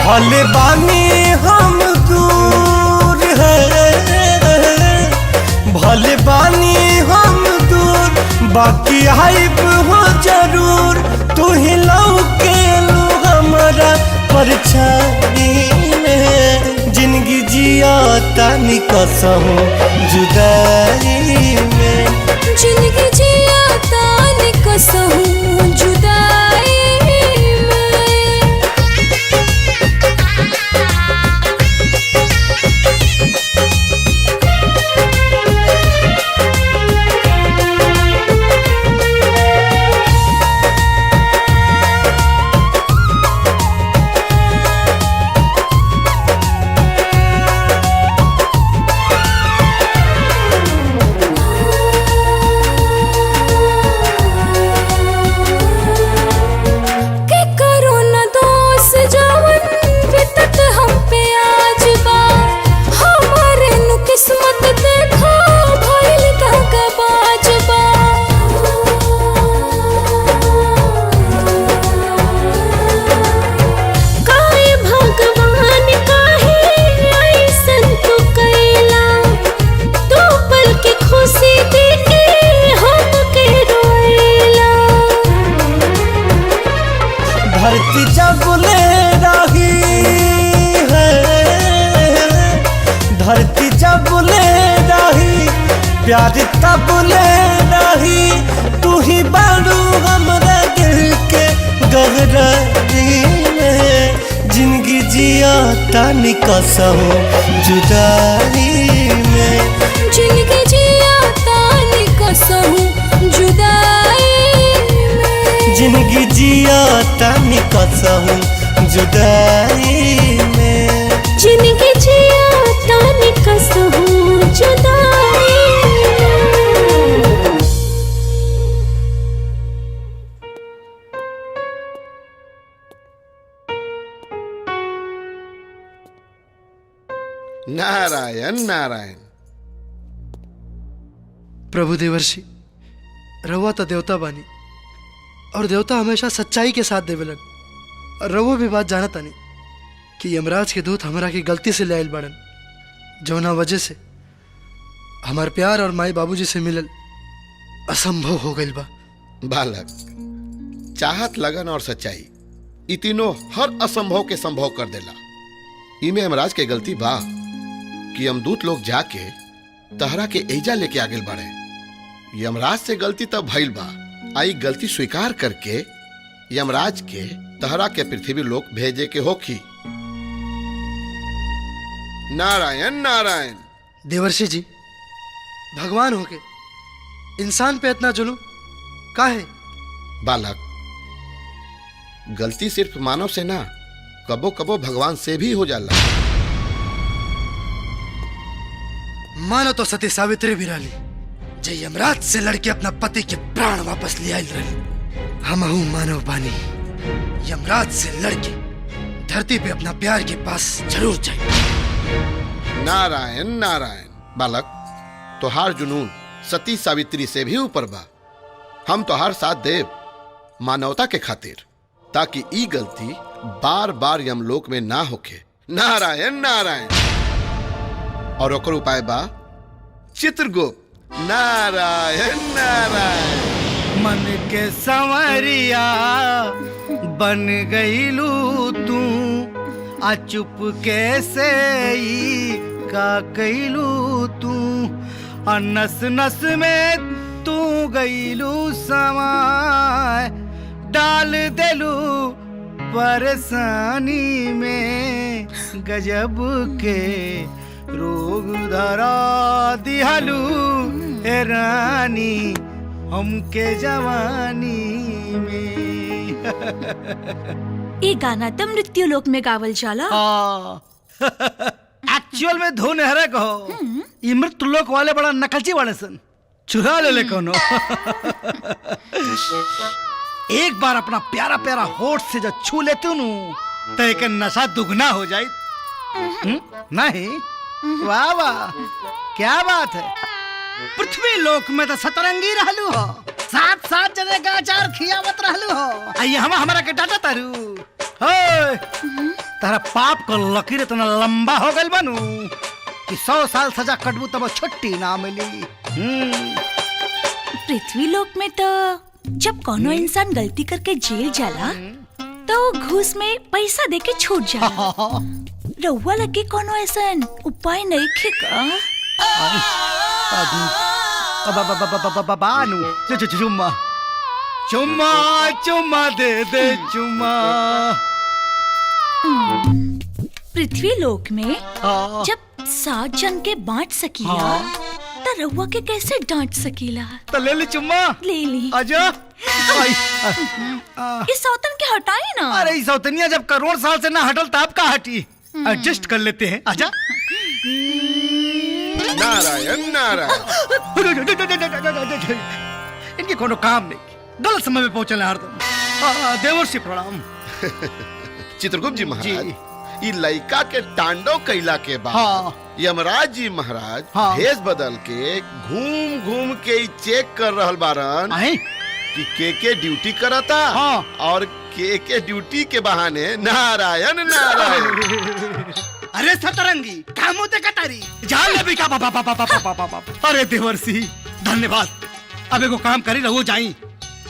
भले बानी हम दूर है, भले बानी हम दूर, बाकी हाइब हो जरूर, तू ही लौके लू हमारा परछाई में, जिंदगी जिया तानी कसम जुदाई में, जिंदगी जिया तानी कसम जुदाई में। धरती जब ले रही है, धरती जब ले रही, प्यार तब ले रही, तू ही बारू हमरा दिल के गहराई में, जिंदगी जिया तानी कसम जुदाई में, जिंदगी जिया तानी कसम जुदाई में, जिंदगी जिया तानी कसम जुदाई में, जिंदगी जिया तानी कसम जुदाई में। नारायण नारायण। प्रभु देवर्षि, रउआ तो देवता बानी और देवता हमेशा सच्चाई के साथ देवेलन, और रउआ भी बात जानत तानी कि यमराज के दूत हमरा की गलती से ले आइल बाड़न, जौना वजह से हमार प्यार और माई बाबूजी से मिलल असंभव हो गइल बा। बालक, चाहत, लगन और सच्चाई ई तीनों हर असंभव के संभव कर देला। इमे यमराज के गलती बा कि यमदूत लोग जाके तहरा के एजा लेके आगे बढ़े। यमराज से गलती तब भइल बा, आई गलती स्वीकार करके यमराज के तहरा के पृथ्वी लोक भेजे के होखी। नारायण नारायण। देवर्षि जी, भगवान होके इंसान पे इतना जुलूम काहे? बालक, गलती सिर्फ मानव से ना, कबो कबो भगवान से भी हो जाला। मानो तो सती सावित्री भी रही, जे यमराज से लड़के अपना पति के प्राण वापस ले आयल रही। हमहू मानव बानी, यमराज से लड़के धरती पे अपना प्यार के पास जरूर जाए। नारायण नारायण। बालक, तोहार जुनून सती सावित्री से भी ऊपर बा। हम तोहार साथ देव मानवता के खातिर, ताकि ई गलती बार बार यमलोक में ना होखे। नारायण नारायण। और ओकर उपाय बा चित्रगुप्त। नारायण नारायण। मन के संवरिया बन गईलू तू, आ चुप कैसे ही का कैलू तू, आ नस नस में तू गईलू समाय, डाल देलू परेशानी में, गजब के रोग धरा दिहलू ए रानी हमके जवानी में। ये गाना तो मृत्यु लोक में गावल जाला। एक्चुअल में धुन हरे कहो, ये मृत्यु लोक वाले बड़ा नकलची वाले सन, चुरा ले कोनो। एक बार अपना प्यारा प्यारा होठ से जब छू लेती हूँ तो एक नशा दुगना हो जाए। नहीं? वाह वाह, क्या बात है। पृथ्वी लोक में तो सतरंगी रहलू हो, साथ साथ जने का अचार खियावत रहलू हो। आइए हमारा के डाटा तारू हो, तारा पाप को लकीर इतना लंबा हो गल बनू कि 100 साल सजा कटबू तब छुट्टी ना मिली। पृथ्वी लोक में तो जब कोनो इंसान गलती करके जेल जाला तो घूस में पैसा देके छूट जाला। रउआ लगे कोनो ऐसा उपाय नहीं खे का? बानू चुम्मा चुम्मा चुम्मा दे दे चुम्मा। पृथ्वी लोक में जब 7 जन के बांट सकीला तो रउआ के कैसे डांट सकीला? तो ले ली चुम्मा। ले ली। आजा। इस सौतन के हटाई ना। अरे इस सौतनिया जब करोड़ साल से ना हटल तब का हटी। एडजस्ट कर लेते हैं, आजा। नारायण नारायण। इनके कोनो काम नहीं, गलत समय में पहुंचल हरदम। देवर्षि प्रणाम। चित्रगुप्त जी महाराज, ई लइका के तांडव कैला के बाद यमराज जी महाराज भेष बदल के घूम घूम के चेक कर रहल बारन कि के ड्यूटी करता और के ड्यूटी के बहाने नारायण नारायण। अरे सतरंगी काम होते कटारी जान ले भी का बाबा। अरे देवर्षि धन्यवाद। अब एगो काम करी रहो जाई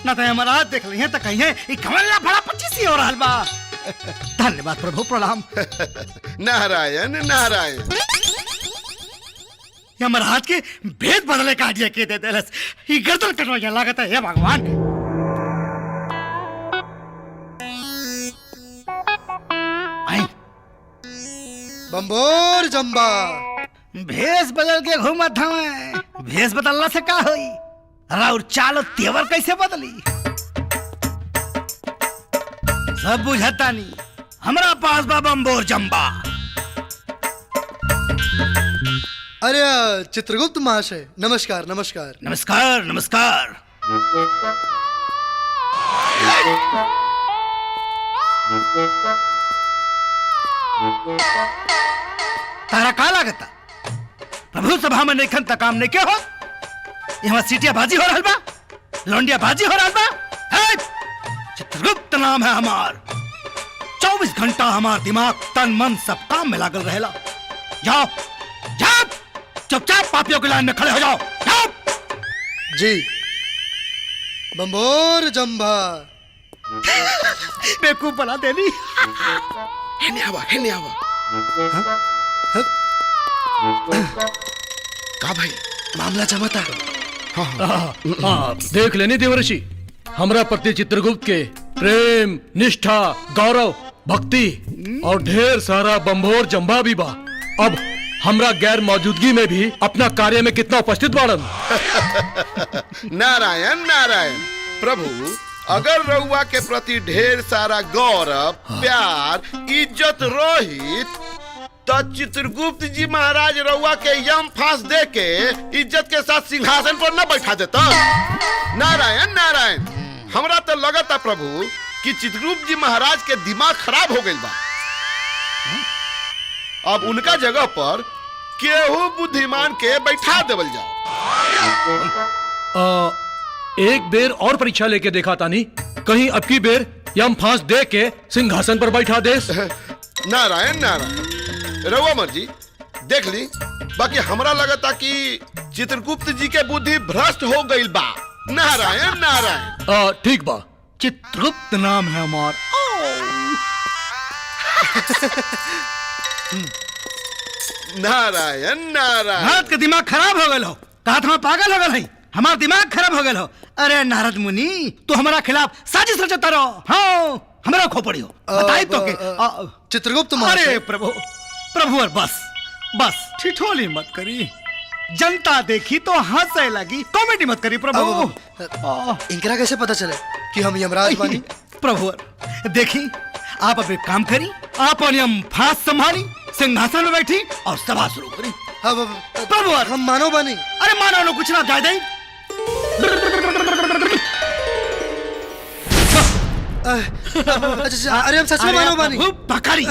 ना तो यमराज देख ली है तो कहीं है ई कमला बड़ा 25 हो रहल बा। धन्यवाद प्रभु, प्रणाम। नारायण नारायण। यमराज के भेद बदले का आइडिया के दे देलस, ई गर्दन कटवा लागत है। हे भगवान। बम्बोर जम्बा भेष बदल के घूमत हमें, भेष बदलना से का होई? और चालो तेवर कैसे बदली सब बुझता नहीं। हमरा पास बा बम्बोर जम्बा। अरे चित्रगुप्त महाशय, नमस्कार नमस्कार। नमस्कार नमस्कार। तारा का लागता प्रभु सभा में नहीं खनता काम नहीं क्या हो? यहाँ सीटिया बाजी हो रहा बा, लौंडिया बाजी हो रहा बा। चित्रगुप्त नाम है हमार। 24 घंटा हमार दिमाग तन मन सब काम में लागल रहेला। जाओ जाओ चुपचाप पापियों की लाइन में खड़े हो जाओ। जाओ जी। बम्बोर जम्बा। बेवकूफ बना देनी। हेने आवा। का भाई मामला जमाता। देख लेनी देवर्षि, हमरा प्रति चित्रगुप्त के प्रेम, निष्ठा, गौरव, भक्ति और ढेर सारा बम्बोर जम्बा भी बा। अब हमरा गैर मौजूदगी में भी अपना कार्य में कितना उपस्थित बाड़न। नारायण नारायण। प्रभु, अगर रउआ के प्रति ढेर सारा गौरव, प्यार, इज्जत रोहित तो चित्रगुप्त जी महाराज रउआ के यम फांस दे के इज्जत के साथ सिंहासन पर न बैठा देता। नारायण नारायण। हमरा तो लगता प्रभु कि चित्रगुप्त जी महाराज के दिमाग खराब हो गई बा। अब उनका जगह पर केहू बुद्धिमान के बैठा देवल जाओ। एक बेर और परीक्षा लेके देखा तानी, कहीं अब की बेर यम फांस दे के सिंहासन पर बैठा देस। नारायण नारायण, रहुआ मर्जी देख ली। बाकी हमरा लगता कि चित्रगुप्त जी के बुद्धि भ्रष्ट हो गई बा। नारायण नारायण। ठीक बा। चित्रगुप्त नाम है हमार। नारायण नारायण। भारत के दिमाग खराब हो गए हो, कहा हम पागल हो गए, हमारा दिमाग खराब हो गए हो। अरे नारद मुनि, तू हमारा खिलाफ साजिश रचता रहो। हाँ, हमारा खोपड़ी हो बताई तो के चित्रगुप्त। अरे प्रभु प्रभु, और बस बस ठिठोली मत करी, जनता देखी तो हंसे लगी। कॉमेडी मत करी प्रभु। इनकरा कैसे पता चले कि हम यमराज बानी? प्रभु देखी, आप अब एक काम करी, आप हम फांस संभाली, सिंहासन में बैठी और सभा शुरू करी। प्रभु हम मानव बानी। अरे मानव लोग कुछ ना जाए दे। अरे हम सच में मानव बानी। पकड़ी।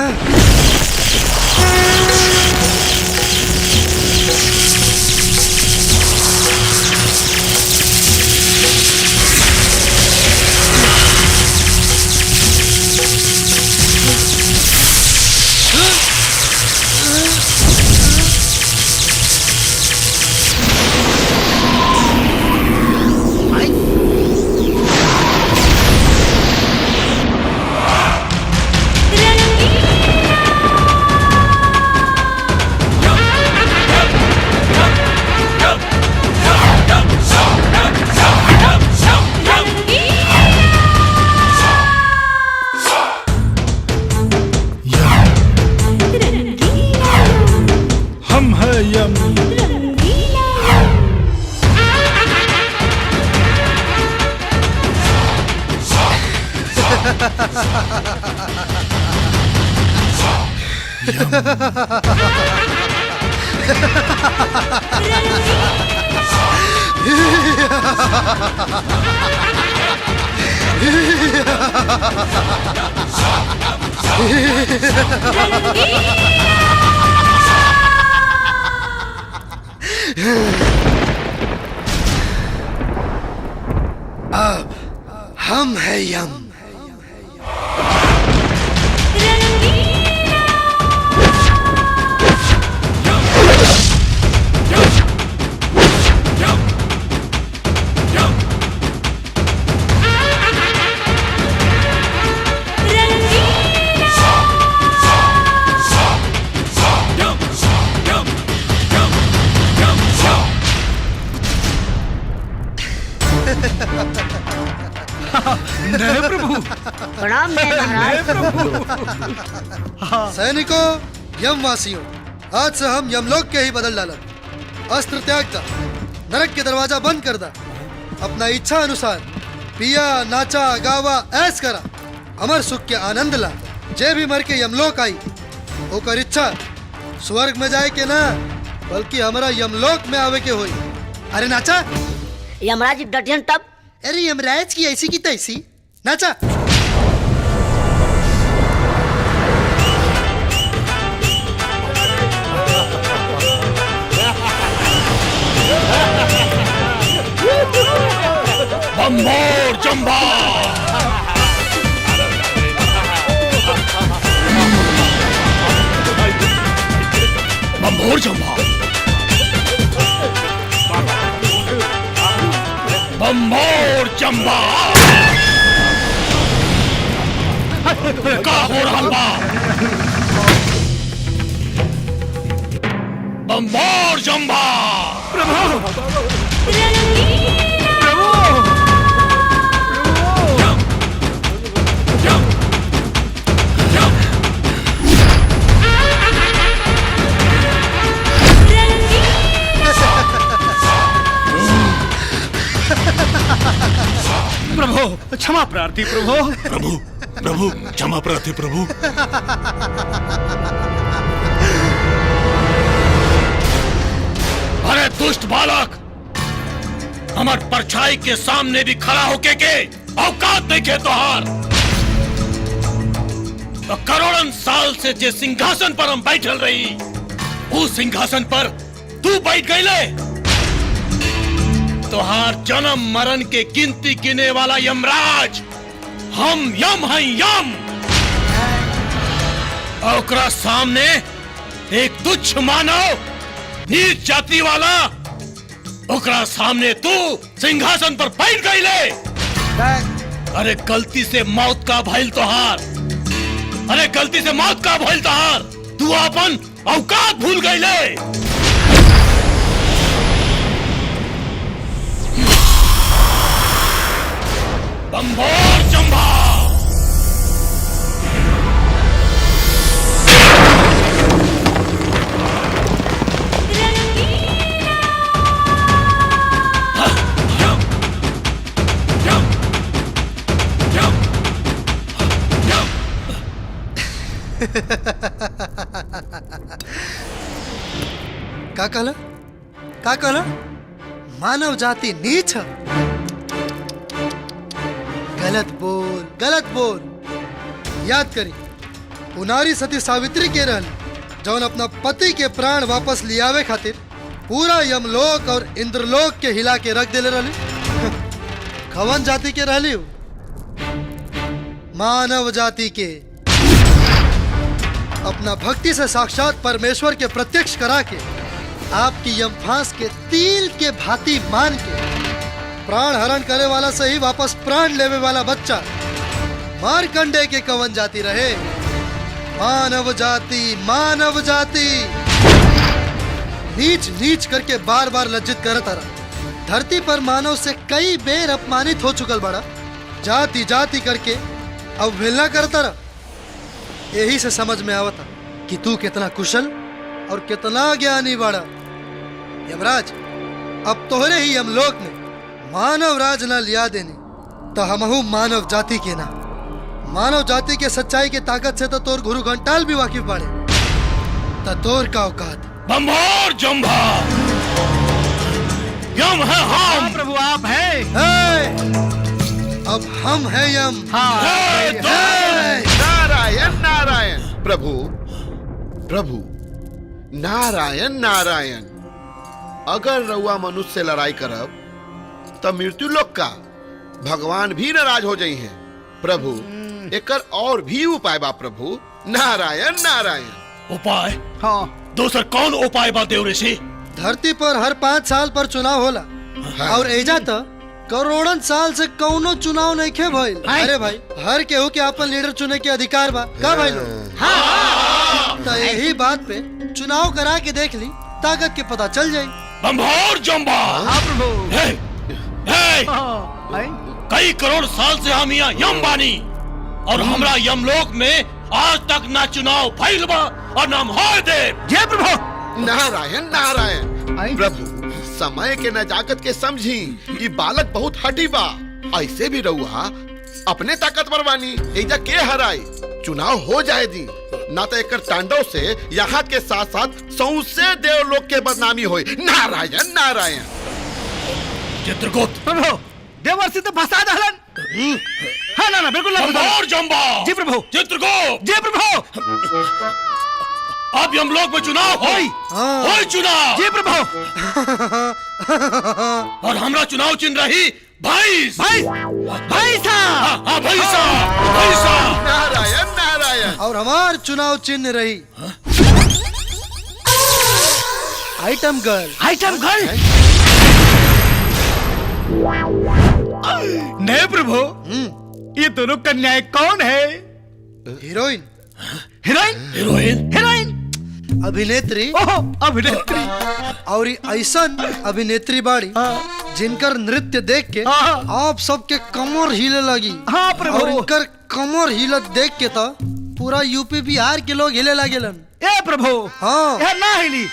अब हम है यम। प्रणाम सैनिकों, यमवासियों, आज से हम यमलोक के ही बदल डाला। अस्त्र त्याग दा, नरक के दरवाजा बंद कर दा, अपना इच्छा अनुसार पिया नाचा गावा ऐस करा, अमर सुख के आनंद ला। जे भी मर के यमलोक आई ओकर इच्छा स्वर्ग में जाए के ना, बल्कि हमारा यमलोक में आवे के होई। अरे नाचा। यमराज डटियन तब। अरे यमराज की ऐसी की तैसी नाचा। बम्बोर जम्बा। बम्बोर जम्बा। बम्बोर जम्बा। का हो रहा बा? बम्बोर जम्बा। प्रभु क्षमा प्रार्थी प्रभु। प्रभु प्रभु क्षमा प्रार्थी प्रभु। अरे दुष्ट बालक, हमार परछाई के सामने भी खड़ा होके के औकात देखे तोहार। तो करोड़न साल से जे सिंहासन पर हम बैठल रही, उस सिंहासन पर तू बैठ गईले। तोहार जन्म मरण के गिनती गिने वाला यमराज हम यम हैं, यम। और ओकरा सामने एक तुच्छ मानव, नीच जाति वाला, ओकरा सामने तू सिंहासन पर बैठ गईले। अरे गलती से मौत का भइल तोहार, अरे गलती से मौत का भइल तोहार, तू अपन औकात भूल गईले। बंभोर जंभा। का कहला? का कहला? मानव जाति नीच है। गलत बोल, गलत बोल। याद करी, उनारी सती सावित्री के रहल जौन अपना पति के प्राण वापस लियावे खातिर पूरा यमलोक और इंद्रलोक के हिला के रख देले रहली। कवन जाति के रहली? मानव जाति के। अपना भक्ति से साक्षात परमेश्वर के प्रत्यक्ष करा के आपकी यमफांस के तिल के भांति मान के प्राण हरण करे वाला से ही वापस प्राण लेवे वाला बच्चा मारकंडे के कवन जाति रहे? मानव जाति, मानव जाति। नीच नीच करके बार बार लज्जित करता रहा। धरती पर मानव से कई बेर अपमानित हो चुकल बड़ा, जाति जाति करके अवहेलना करता रहा। यही से समझ में आवता कि तू कितना कुशल और कितना ज्ञानी बड़ा। यमराज, अब तोहरे ही यमलोक में मानव राज न लिया देने तो हमहू मानव जाति के ना। मानव जाति के सच्चाई के ताकत से तो तोर गुरु घंटाल भी वाकिफ बाड़े। तो तोर का औकात? बंभोर जंभा। यम है हम। प्रभु आप हैं। अब हम हैं यम। नारायण नारायण। प्रभु प्रभु नारायण नारायण। अगर रउआ मनुष्य से लड़ाई करब तो मृत्यु लोक का भगवान भी नाराज हो जाई हैं। प्रभु एकर और भी उपाय बा प्रभु। नारायण नारायण। उपाय? हाँ। दूसर कौन उपाय बा देव ऋषि? धरती पर हर 5 साल पर चुनाव होला। हाँ। और एजा तो करोड़न साल से कौनो चुनाव नहीं खे भइल। अरे भाई, हर केहू के अपन लीडर चुने के अधिकार बा का भाई लोग? हाँ। तो यही बात पे चुनाव करा के देख ली, ताकत के पता चल जाये। बंभोर जंभा। हाँ प्रभु। कई करोड़ साल से हम यहाँ यम बानी और हमरा यमलोक में आज तक ना चुनाव भइल बा और ना होए दे। जय प्रभु। नारायण नारायण। प्रभु समय के नजाकत के समझी, ये बालक बहुत हठी बा। ऐसे भी रहुआ अपने ताकतवर बानी, एजा के हराई। चुनाव हो जाए दी, ना तो एक तांडव से यहाँ के साथ साथ सौंसे देवलोक के बदनामी होई। नारायण नारायण। चित्रगुप्त। प्रभु देवर्षि तो फंसा दहलन। हाँ ना बिल्कुल। बंभोर जंभा। जी प्रभु। चित्रगुप्त। जी प्रभु। अब यमलोक में चुनाव होई। होई चुनाव। जी प्रभु। और हमरा चुनाव चिन्ह रही भाईस। भाईसा। हाँ भाईसा। भाईसा। नारायण नारायण। और हमार चुनाव चिन्ह रही आइटम गर्ल। Item girl. नहीं प्रभु, ये दोनों कन्याएं कौन है? हीरोइन। हीरोइन? हीरोइन? हीरोइन? अभिनेत्री। अभिनेत्री। और ऐसन अभिनेत्री बाड़ी जिनकर नृत्य देख के आप सबके कमर हिले लगी। हाँ प्रभु। और इनकर कमर हिलत देख के तो पूरा यूपी बिहार के लोग हिले लगेलन। ए प्रभु। हाँ। यार ना हिली,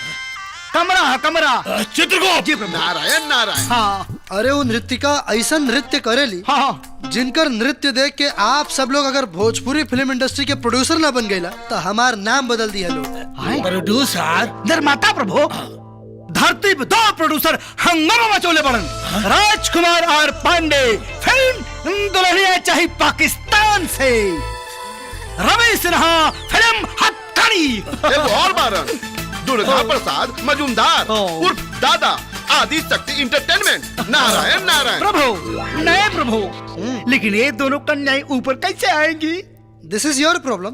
कमरा कमरा। चित्रगुप्त। जी प्रभु। नारायण नारायण। हाँ। अरे वो नृत्यिका ऐसा नृत्य करेली। हाँ। जिनकर नृत्य देख के आप सब लोग अगर भोजपुरी फिल्म इंडस्ट्री के प्रोड्यूसर ना बन गईला तो हमार नाम बदल दिया लोग। प्रोड्यूसर? निर्माता प्रभु। धरती पे 2 प्रोड्यूसर हंगामा मचोले बड़न। राजकुमार और पांडे। फिल्म दुल्हनिया चाहिए पाकिस्तान से। रवि सिन्हा फिल्म हथकड़ी। और बारन दुर्गा प्रसाद मजूमदार उर्फ दादा आदि शक्ति इंटरटेनमेंट। नारायण नारायण। प्रभु नए प्रभु, लेकिन ये दोनों कन्याएं ऊपर कैसे आएंगी? दिस इज योर प्रॉब्लम।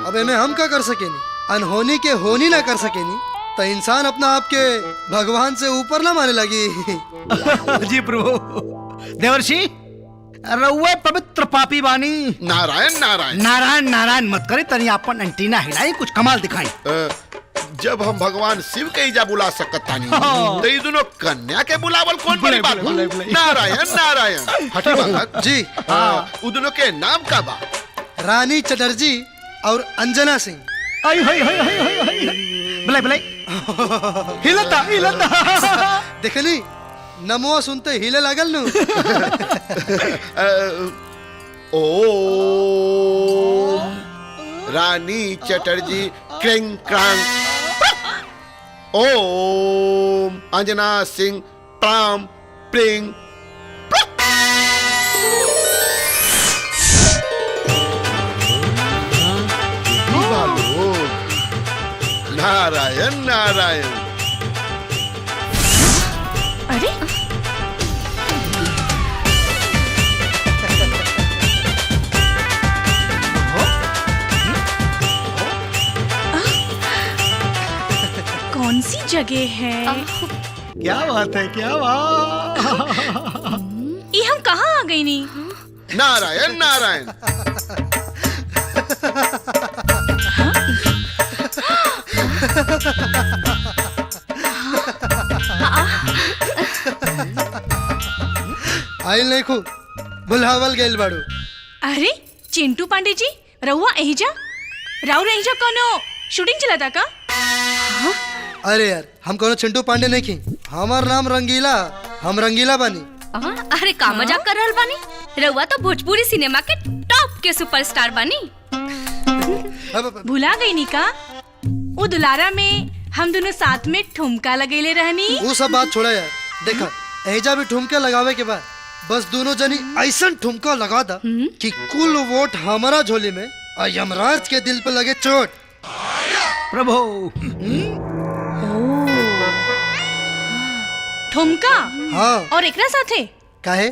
अब इन्हें हम क्या कर सकेनी? अनहोनी के होनी ना कर सकेनी तो इंसान अपना आप के भगवान से ऊपर ना माने लगी। जी प्रभु। देवर्षि रउए पवित्र पापी बानी। नारायण नारायण। नारायण नारायण मत करे, तनी अपन एंटीना हिलाई, कुछ कमाल दिखाई। जब हम भगवान शिव के इजा बुला सकतानी तो ये दोनों कन्या के बुलावल कौन बड़ी बात? नारायण नारायण। हटी बालक जी। उ दोनों के नाम का बा? रानी चटर्जी और अंजना सिंह। आई हाय हाय हाय हाय हाय। बुलाई बुलाई। हिलता हिलता। देखनी नमो सुनते हिले लागल नु। ओ रानी चटर्जी क्रिंग क्रांग। ओम अंजना सिंह प्राम प्रिंग। नारायण नारायण। अरे कौन सी जगह है? क्या बात है, क्या बात। ये हम कहाँ आ गई नी? नारायण नारायण। आइल नहीं खूब बुलावल गेल बाड़ू। अरे चिंटू पांडे जी, रहुआ एहिजा राव एहिजा कोनो शूटिंग चला का? अरे यार हम कोनो चिंटू पांडे नहीं की, हमार नाम रंगीला, हम रंगीला बानी। अरे का मजाक कर रहल बानी? रहुआ तो भोजपुरी सिनेमा के टॉप के सुपरस्टार बानी। भुला गई नी का? वो दुलारा में हम दोनों साथ में ठुमका लगेले रहनी। वो सब बात छोड़ा यार, देखा एजा भी ठुमके लगावे के बाद बस दोनों जनी ऐसा ठुमका लगा दा कि कुल वोट हमारा झोली में और यमराज के दिल पे लगे चोट। प्रभु ठुमका। हाँ। और एकरा साथे काहे?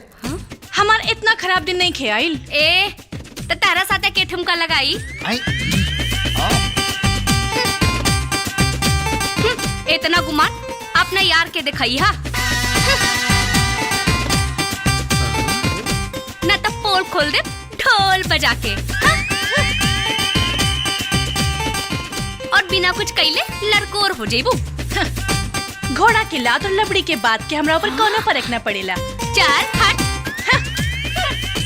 हमार इतना खराब दिन नहीं खेआइल। ए तो तारा साथे के ठुमका लगाई? इतना गुमान अपना यार के दिखाई हा। न तो पोल खोल दे ढोल बजा के। और बिना कुछ कइले लड़कोर हो जेबू। घोड़ा के लात और लबड़ी के बात के हमरा ऊपर कोनो फर्क न पड़ेला। चार हट।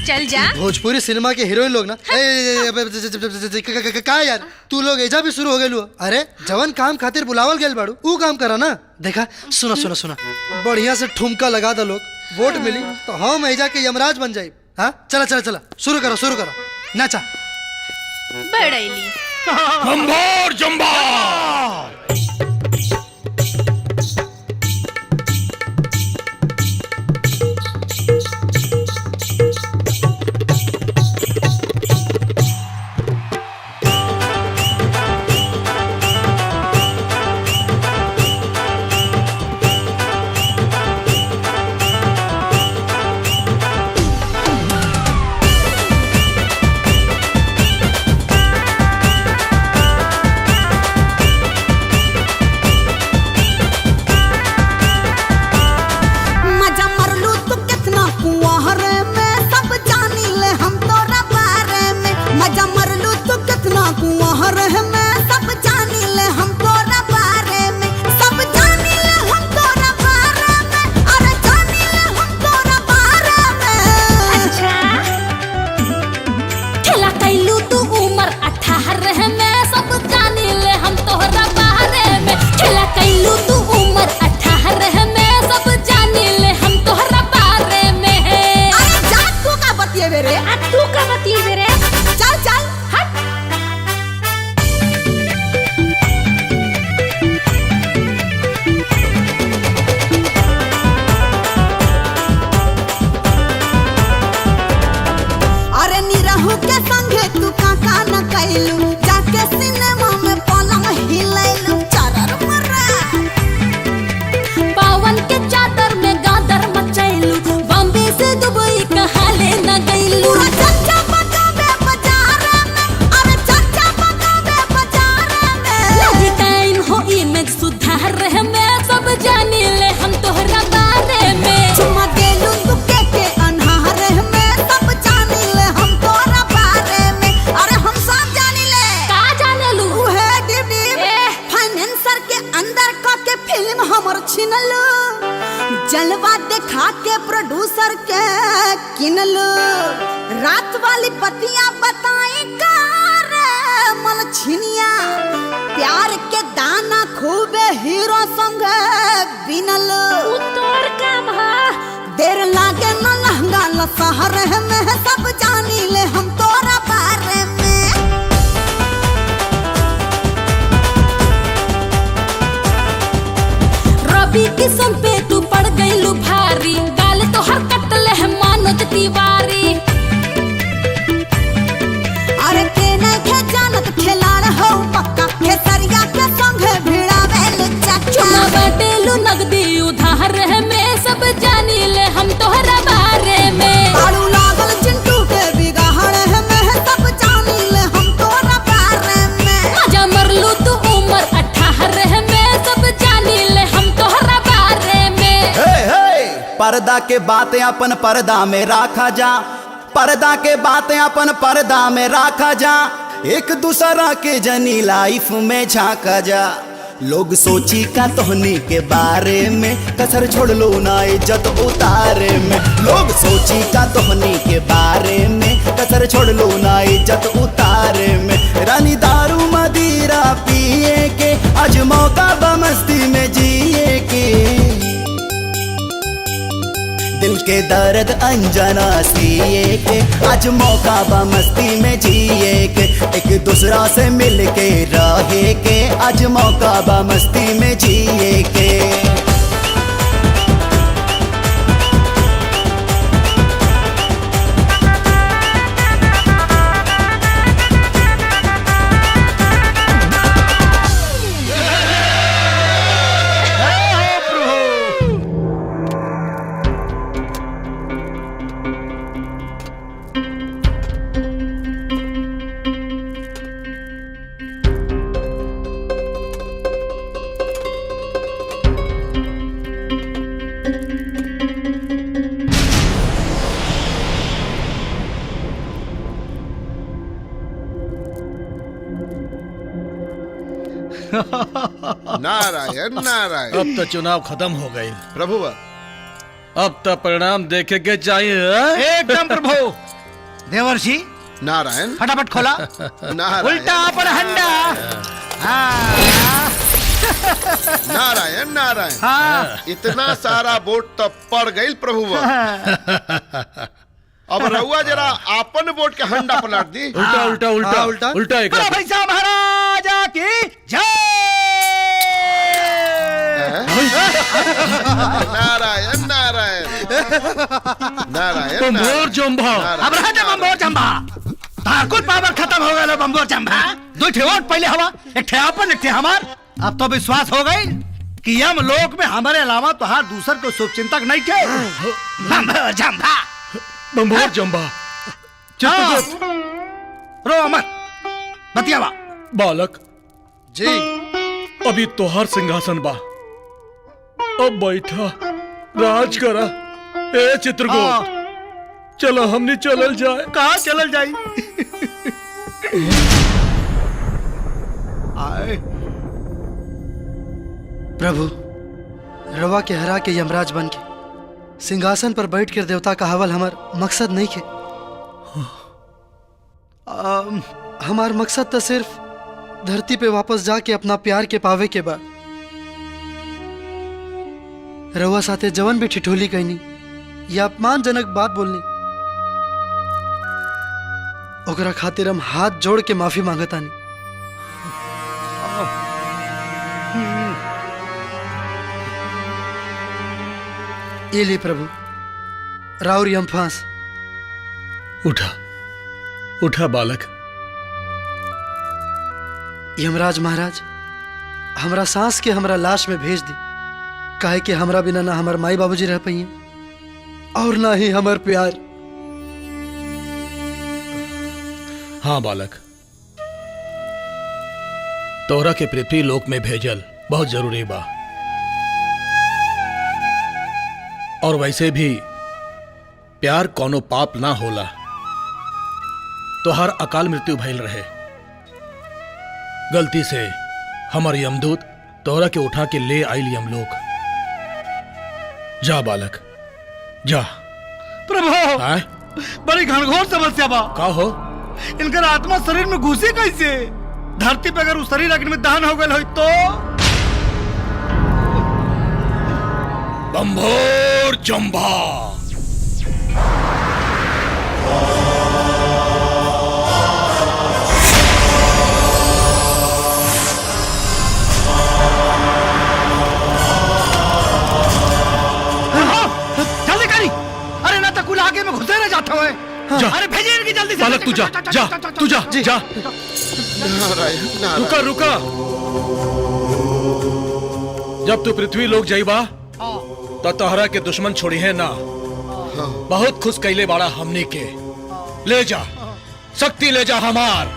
चल जा। भोजपुरी सिनेमा के हीरोइन लोग ना का यार तू लोग एजा भी शुरू हो गए। अरे जवन काम खातिर बुलावल गेल बाड़ू ऊ काम करा ना। देखा सुना सुना सुना, बढ़िया से ठुमका लगा दो, लोग वोट मिली तो हम एजा के यमराज बन जाए। हाँ चला चला चला शुरू करो नाचा। बड़ैली जंभार जंभार। किनलो, जलवा दिखा के प्रोड्यूसर के किनलो, रात वाली पतियां बताई कार मन छिनिया, प्यार के दाना खूबे हीरो संग बिनलो। तोर काम देर लागे न लहंगा लसहर में सब जानी ले हम तोरा बारे में। रवि किशन पे तू पड़ गईलू भारी, गाल तो हर कटले है मनोज तिवारी। अरे के नहीं खे जानत खिलाड़ हो पक्का, खेसरिया के संग भिड़ावे लुच्चा। चुमा बटेलू नगदी उधार है में सब जानी ले हम तोहरा बारे में। बालू लागल चिंटू के बिगाड़ है में सब जानी ले हम तोहरा बारे में। मजा मरलू तू उम्र 18 में सब जानी ले हम तोहरा बारे में। हे हे पर्दा के बातें अपन पर्दा में रखा जा, पर्दा के बातें अपन पर्दा में रखा जा, एक दूसरा के जनी लाइफ में झांका जा। लोग सोची का तोहनी के बारे में, कसर छोड़ लो ना इज्जत उतारे में। लोग सोची का तोहनी के बारे में, कसर छोड़ लो ना इज्जत उतारे में। रानी दारू मदिरा पिए के आज मौका बमस्ती में जिए के, दिल के दर्द अंजना सिए के आज मौका बा मस्ती में जिए के। एक दूसरा से मिल के रहे के आज मौका बा मस्ती में जिए के। नारायण नारायण। अब तो चुनाव खत्म हो गए प्रभु, अब तो परिणाम देखे के चाहिए। एकदम प्रभु। देवर्षि नारायण फटाफट खोला। नारायण उल्टा पर हंडा। नारायण नारायण। हाँ। इतना सारा वोट तो पड़ गई प्रभु। अब रहुआ जरा आपन वोट के हंडा पलट दी। उल्टा उल्टा उल्टा उल्टा उल्टा एक भाई साहब महाराजा की जय। नारायण नारायण नारायण। बम्बोर जम्भा। अब रह जा बम्बोर जम्भा। ताकुत पावर खत्म हो गया बम्बोर जम्भा। दो ठे वोट पहले हवा, एक ठे अपन एक ठे हमार। अब तो विश्वास हो गई कि यम लोक में हमारे अलावा तो हर दूसर को शुभ चिंतक नहीं थे। बम्बोर जम्भा। बम्बोर जम्भा। रो मत बतियावा। बालक जी अभी तोहार सिंहासन बा, अब बैठा राज करा। ए चित्रगुप्त चलो हमने चलल जाए। कहाँ चलल जाई? आए प्रभु, रवा के हरा के यमराज बन के सिंहासन पर बैठ कर देवता का हवल हमार मकसद नहीं के। हमार मकसद तो सिर्फ धरती पे वापस जाके अपना प्यार के पावे के बाद रवा साथे जवन भी ठिठोली कहनी या अपमानजनक बात बोलनी, ओकरा खातिर हम हाथ जोड़ के माफी मांगतानी। ये ले प्रभु राउर यम फांस। उठा उठा बालक। यमराज महाराज, हमरा सांस के हमरा लाश में भेज दी, काहे कि हमरा बिना ना हमार माई बाबूजी रह पाइए और ना ही हमार प्यार। हाँ बालक, तोहरा के पृथ्वी लोक में भेजल बहुत जरूरी बा। और वैसे भी प्यार कोनो पाप ना होला, तो हर अकाल मृत्यु भइल रहे। गलती से हमार यमदूत तोहरा के उठा के ले आइल यमलोक। जा बालक जा। प्रभु बड़ी घनघोर समस्या बा। का हो? इनकर आत्मा शरीर में घुसी कैसे? धरती पे अगर उस शरीर अग्नि में दहन हो गए हो तो बंभोर जंभा। जल्दी करी। अरे ना तो कुल आगे में घुसे रह जाता है। अरे भेजिए इनकी जल्दी से। बालक तू जा जा तू जा जा। रुका रुका। जब तू पृथ्वी लोग जाइबा तो तोहरा के दुश्मन छोड़ी है ना। बहुत खुश कैले बाड़ा हमनी के। ले जा शक्ति ले जा हमार।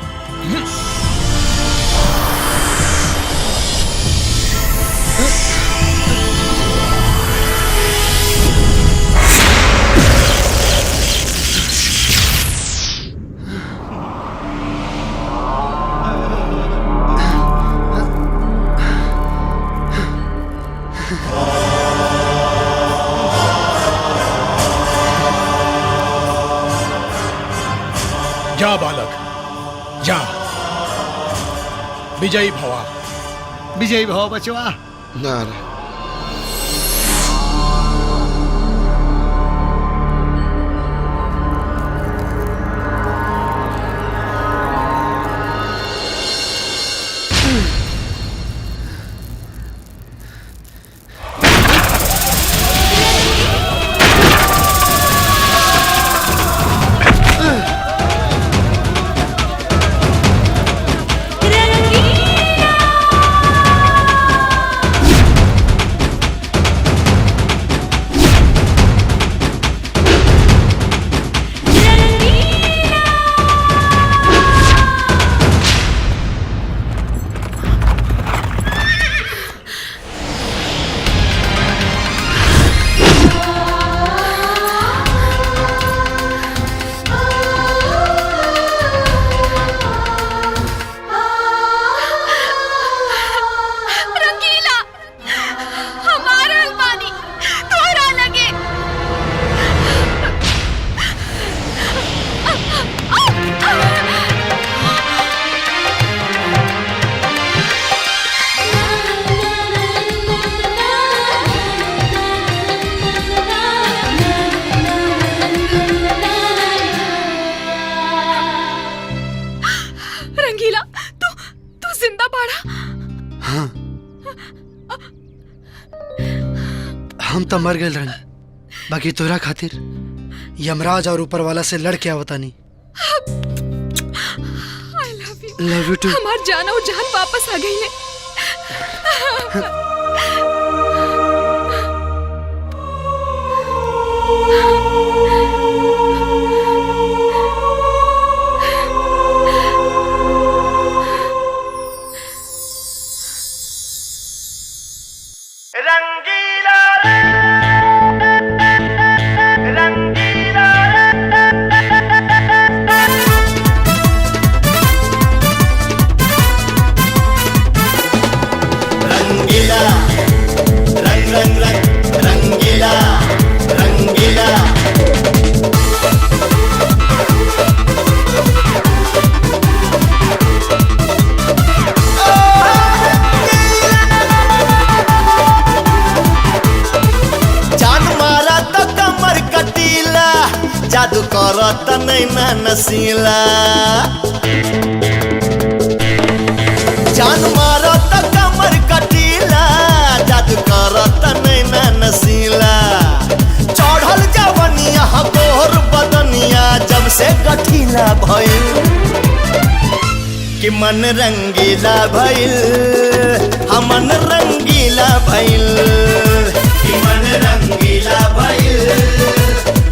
जा बालक जा। विजयी भवा। विजयी भव बचवा। नारायण। हम तो मर गए रानी, बाकी तोरा खातिर यमराज और ऊपर वाला से लड़ के आवता नहीं। Love you too. हमार जान और जान वापस आ गई है। जादू करत नैना नसीला, जान मारत कमर कटीला, जादू करत नैना नसीला। चढ़ल जवनिया गोर बदनिया जब से गठीला भइल कि मन रंगीला भइल, हमन रंगीला भइल कि मन रंगीला भइल,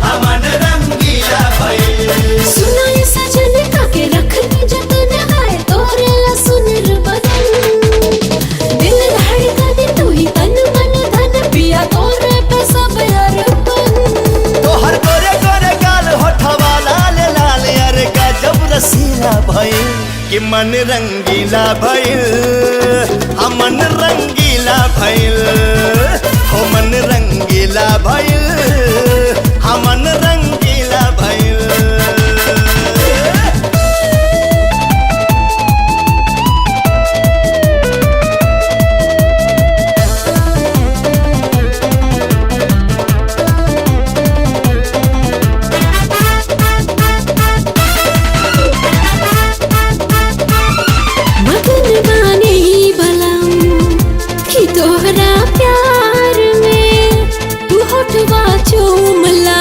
हमन रंगीला भइल। सुनाई सजन काके रखनी जतन है तोरे ला सुनर बदन, दिल धड़कन तू ही तन मन धन पिया तोरे पे सब अर्पण। तोहर गोरे गोरे गाल होठवा लाल लाल यार गजब रसीला भइल कि मन रंगीला भइल, हमन रंगीला भइल, हो मन रंगीला भइल हमन रंगीला भइल मगन बानी बलम कि तोहरा प्यार में तू होठवा चूमला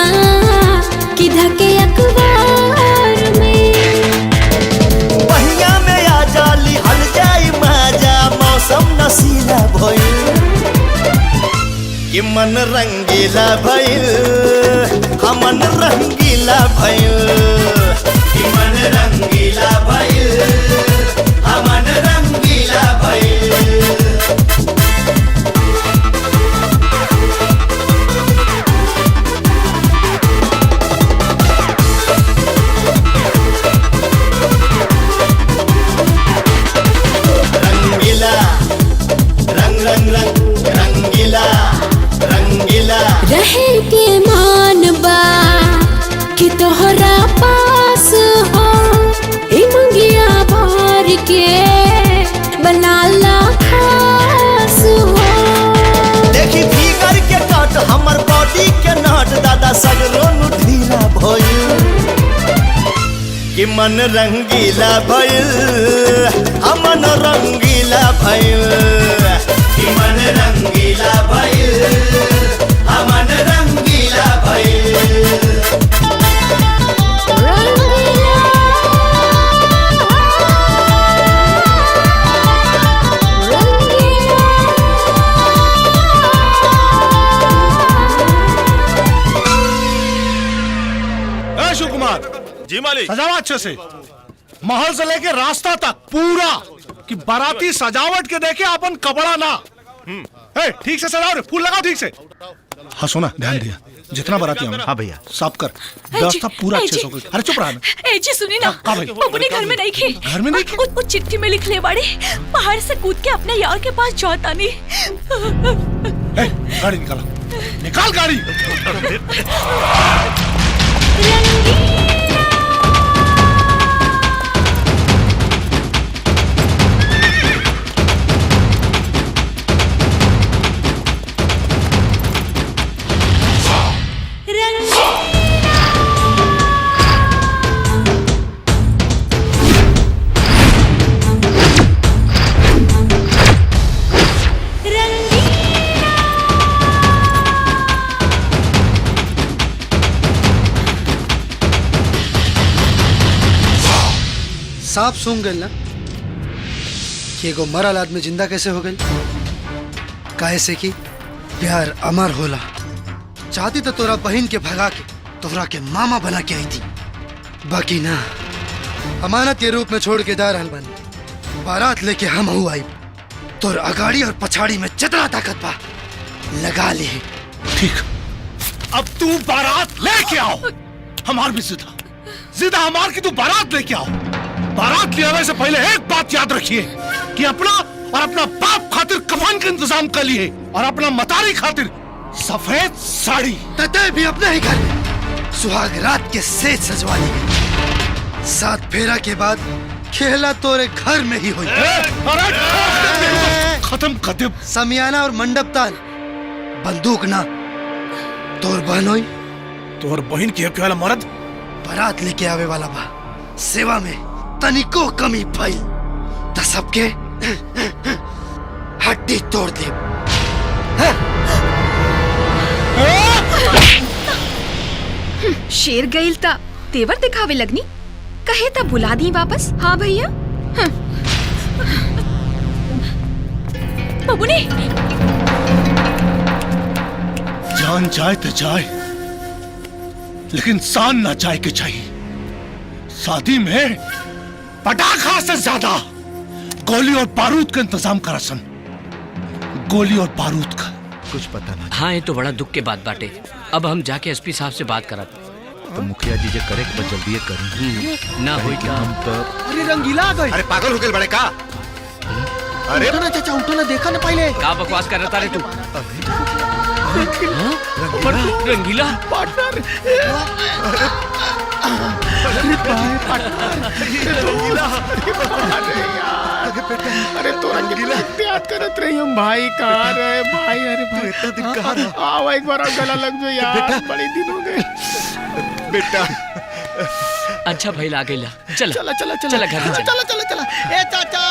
कि धके अखबार में पहिया में आ जाली हल जाई माजा मौसम नशीला भइल कि मन रंगीला भइल हमन रंगीला भइल कि मन रंगीला भइल हमन रंगीला भइल रंगीला रंग रंग रंग रंगीला रंगीला रहे के मान बा कि तोहरा पास हो ए मंगिया भर के बनाला खास हो देखी भीगर के कट हमर बॉडी के नट दादा सगरो नु ढीला भइल कि मन रंगीला भइल हमन रंगीला भइल कि मन रंगीला भइल हमन रंगीला भइल शिव कुमार जी मालिक। सजावा अच्छे से महल से लेके रास्ता तक पूरा कि बाराती सजावट के देखे अपन कपड़ा ना ए, ठीक से सजाओ रे, फूल लगाओ ठीक से। हाँ सुना ध्यान दिया जितना बाराती होंगे हाँ भैया सब कर व्यवस्था पूरा अच्छे से हो गई। अरे चुप रहा ना। ए जी सुनी ना का भाई? अपने घर में नहीं खे घर में नहीं खे? वो चिट्ठी में लिख ले बाड़े पहाड़ से कूद के अपने यार के पास जाता नहीं गाड़ी निकाला निकाल गाड़ी साफ सूंघ गई ना कि एगो मरल आदमी जिंदा कैसे हो गई। काहे से कि प्यार अमर होला। चाहती तो तोरा बहन के भगा के तोरा के मामा बना के आई थी, बाकी ना अमानत के रूप में छोड़ के जा रहल बनी। बारात लेके हम हूँ आई, तोर अगाड़ी और पछाड़ी में जितना ताकत बा लगा ली। ठीक अब तू बारात लेके आओ। हमार भी जिदा हमार की तू बारात लेके आओ। बारात ले आने से पहले एक बात याद रखिए कि अपना और अपना बाप खातिर कफन का इंतजाम कर लिए और अपना मतारी खातिर सफेद साड़ी। तते भी अपने ही घर में सुहाग रात के सेज सजवा ली। 7 फेरा के बाद खेला तोरे घर में ही हुई। खत्म कर दे। समियाना और मंडप तान बंदूक ना तोर बहन होई। तोर बहन की वाला मर्द बारात लेके आवे वाला बा। सेवा में तनिको कमी भइल त सबके हड्डी तोड़ दे। शेर गईल ता तेवर दिखावे लगनी, कहे ता बुला दी वापस। हाँ भैया। बबुनी जान जाए तो जाए लेकिन शान ना जाए के चाहिए। शादी में पटाखा से ज्यादा गोली और बारूद का इंतजाम करा सन। गोली और बारूद का कुछ पता ना। हाँ ये तो बड़ा दुख के बात बाटे। अब हम जाके एसपी साहब से बात करा तो मुखिया जी जे करे के जल्दी करें ना होई का हम तो। अरे रंगीला आ गई। अरे पागल हो गए बड़े का। अरे उठो ना चाचा, उठो ना, देखा ना पहले का बकवास कर रहा रे तू। रंगीला पार्टनर अरे तो रंगीला याद करत रही हूँ भाई कहाँ रहे भाई। अरे भाई इतना दिन कहाँ रहा? आओ एक बार गला लग जाओ यार, बड़ी दिन हो गए बेटा। अच्छा भाई ला गई। चला चला चला चला घर में चला चला चला। ए चाचा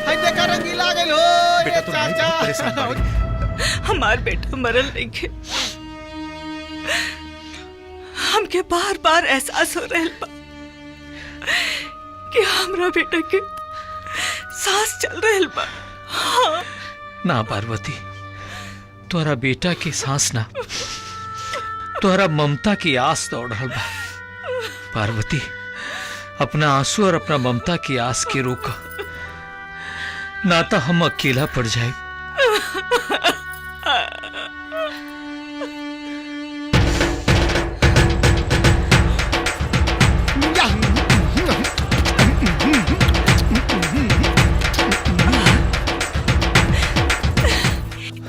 हाय देखा रंगीला आ गई हो। ए चाचा हमार बेटा मरल नहीं के। हमके बार बार एहसास हो रहल बा कि हमरा बेटा के सांस चल रहल बा। हाँ। ना पार्वती, तोरा बेटा की सांस ना, तोरा ममता की आस दौड़ रहल बा। पार्वती, अपना आंसू और अपना ममता की आस के रोक, ना तो हम अकेला पड़ जाए।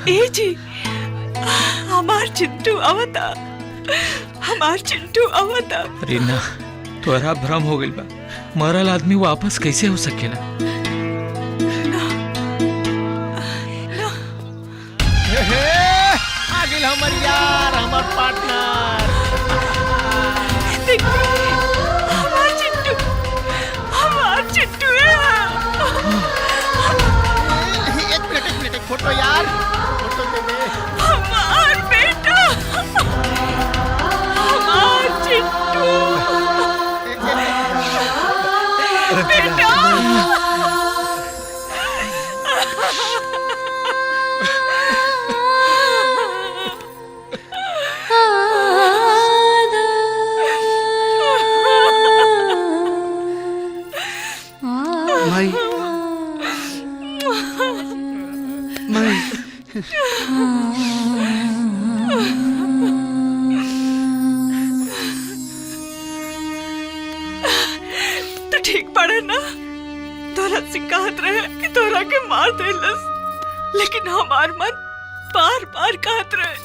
ए जी हमार चिंटू आवता, हमार चिंटू आवता। अरे ना, तोरा भ्रम हो गइल बा। मरल आदमी वापस कैसे हो सकेला? आ गइल हमर यार, हमर पार्टनर। हमार चिंटू, हमार चिंटू है। एक मिनट फोटो यार, फोटो दे दे। हमार बेटा, हमार चिंटू बेटा। माई माई तो ठीक पड़े ना, तोरा सिखात रहे कि तोरा के मार देलस, लेकिन हमार मन बार बार कहत रहे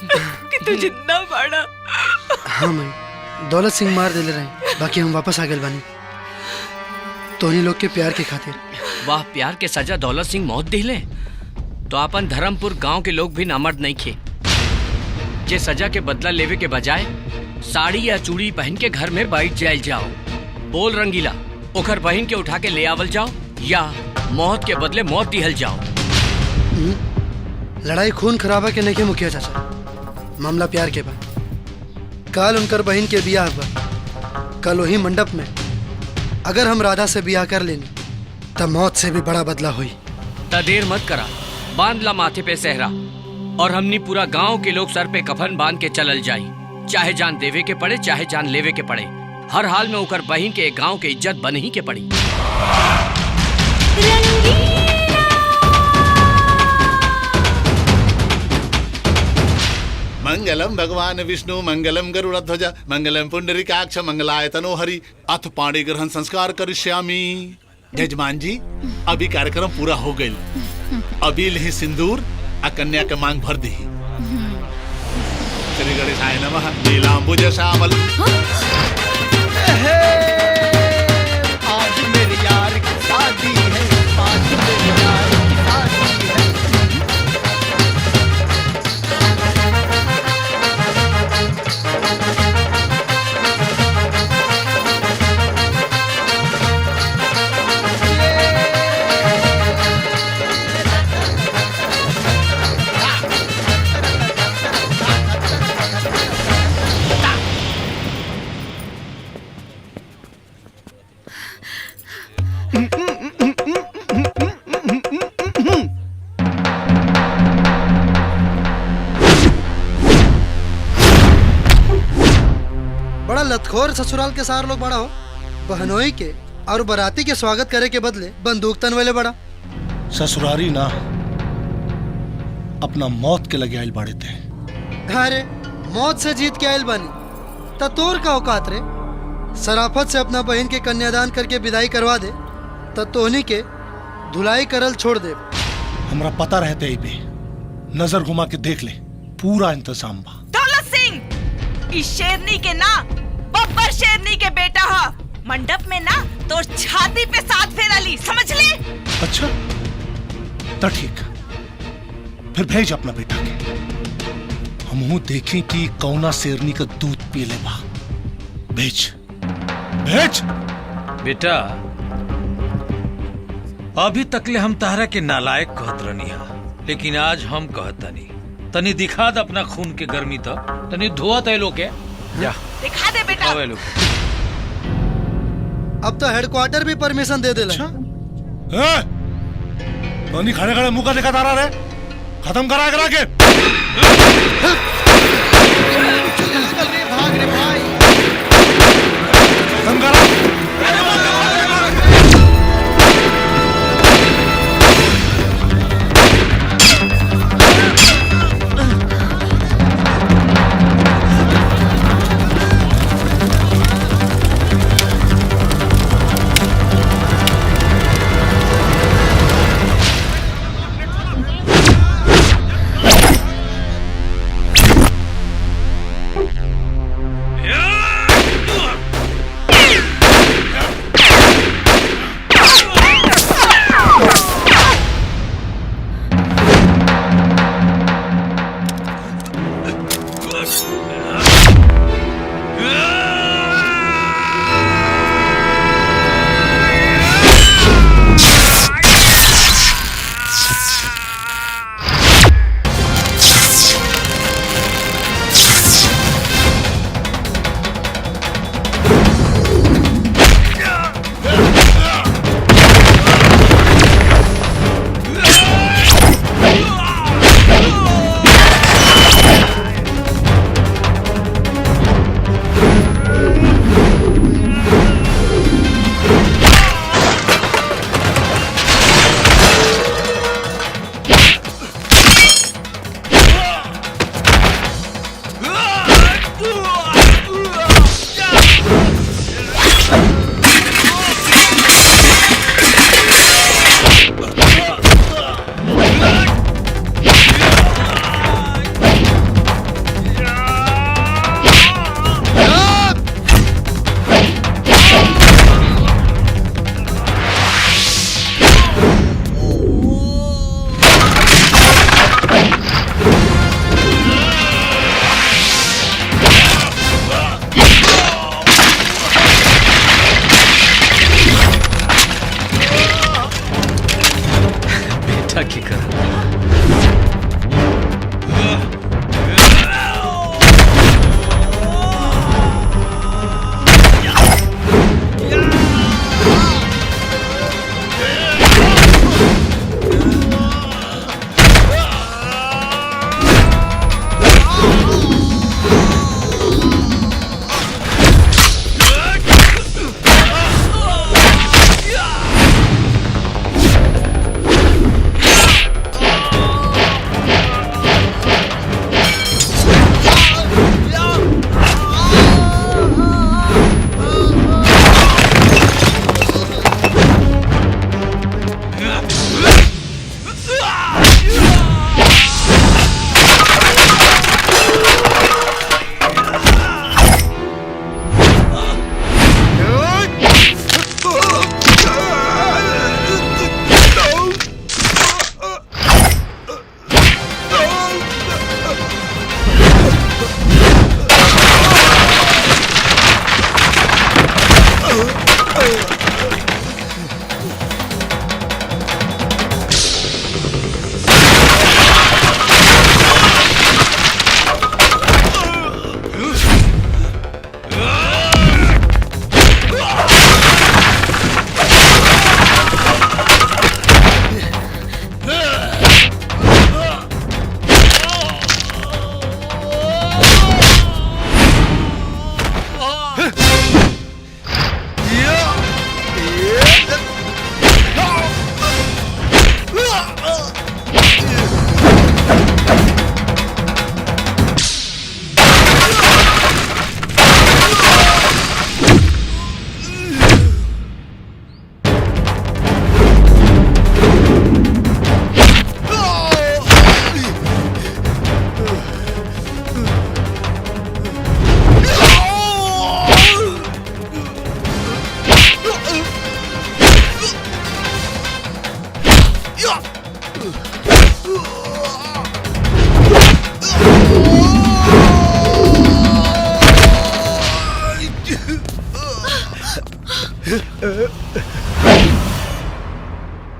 कि तू जिंदा बाड़ा। हाँ माई, दौलत सिंह मार देले रहे, बाकी हम वापस आ गए बानी तोहनी लोग के प्यार के खातिर। वाह, प्यार के सजा दौलत सिंह मौत दिले तो अपन धर्मपुर गांव के लोग भी नामर्द नहीं खे। जे सजा के बदला लेवे के बजाय साड़ी या चूड़ी पहन के घर में बैठ जाइल जाओ। बोल रंगीला, ओकर बहन के उठा के ले आवल जाओ या मौत के बदले मौत दिहल जाओ। लड़ाई खून खराबा के नहीं मुखिया चाचा, मामला प्यार के बा। कल उनकर बहन के बियाह बा, कल वही मंडप में अगर हम राधा से बियाह कर लेनी तब मौत से भी बड़ा बदला हुई। ता देर मत करा, बांध ला माथे पे सहरा और हमनी पूरा गांव के लोग सर पे कफन बांध के चलल जाई। चाहे जान देवे के पड़े, चाहे जान लेवे के पड़े, हर हाल में ओकर बहन के गांव के इज्जत बन ही के पड़ी। मंगलम भगवान विष्णु, मंगलम गरुड़ध्वज, मंगलम पुंडरीकाक्ष, मंगलाय तनोहरि, अथ पाणी ग्रहण संस्कार करिष्यामि। जजमान जी, अभी कार्यक्रम पूरा हो गई। अभी लही सिंदूर आ कन्या के मांग भर दी। श्री गणेशाय नमः। नीलांबुज श्यामल। आज मेरे यार की शादी है, आज मेरे यार की शादी है। बड़ा लतखोर ससुराल के सार लोग बड़ा हो। बहनोई के और बराती के स्वागत करे के बदले बंदूक तन वाले बड़ा। ससुरारी ना, अपना मौत के लगे आइल बाड़े थे। अरे मौत से जीत के आयल बानी त तोर का औकात रे। सराफत से अपना बहन के कन्यादान करके विदाई करवा दे त तोहनी के धुलाई करल छोड़ दे। हमरा पता रहते ही पे नजर घुमा के देख ले, पूरा इंतजाम बा। दौलत इस शेरनी के ना बब्बर शेरनी के बेटा हा। मंडप में ना तो छाती पे 7 फेरा ली, समझ ले। अच्छा तो ठीक, फिर भेज अपना बेटा के, हमहू देखें कि कौना शेरनी का दूध पी ले बा। भेज भेज। बेटा अभी तकले हम तारा के नालायक कहत रहनी हा, लेकिन आज हम कहतनी तनी दिखा दे अपना खून के गर्मी तो तनी धोआ तय लोग के जा दिखा दे बेटा। अब तो हेडक्वार्टर भी परमिशन दे देला। नहीं खड़े खड़े मुंह का दिखा तारा रे, खत्म करा के भाग रे भाई। खत्म करा।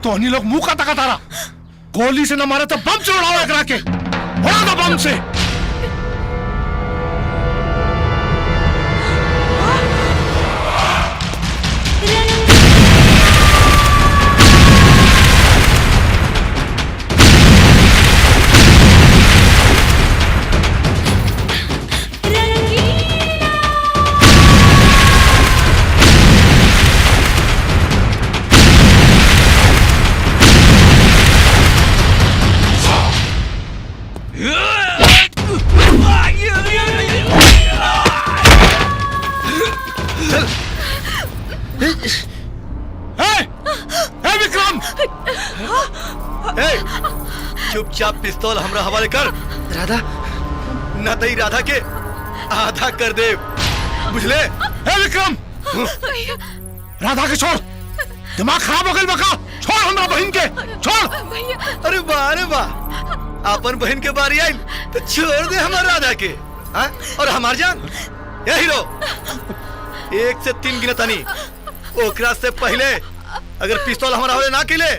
तो अन्य लोग मुंह का तका तारा गोली से न मारे तो बम से उड़ाओ करा के उड़ा दो बम से। चुपचाप पिस्तौल हमरा हवाले कर। राधा न दई राधा के आधा कर दे, बुझले? विक्रम राधा के छोड़, दिमाग खराब हो गई बका। छोड़ हमरा बहन के, छोड़। अरे वाह अपन बहन के बारी आई तो छोड़ दे हमार राधा के। और हमार जान ये हीरो 1 से 3 गिनतानी ओकरा से पहले अगर पिस्तौल हमारा हवाले ना किले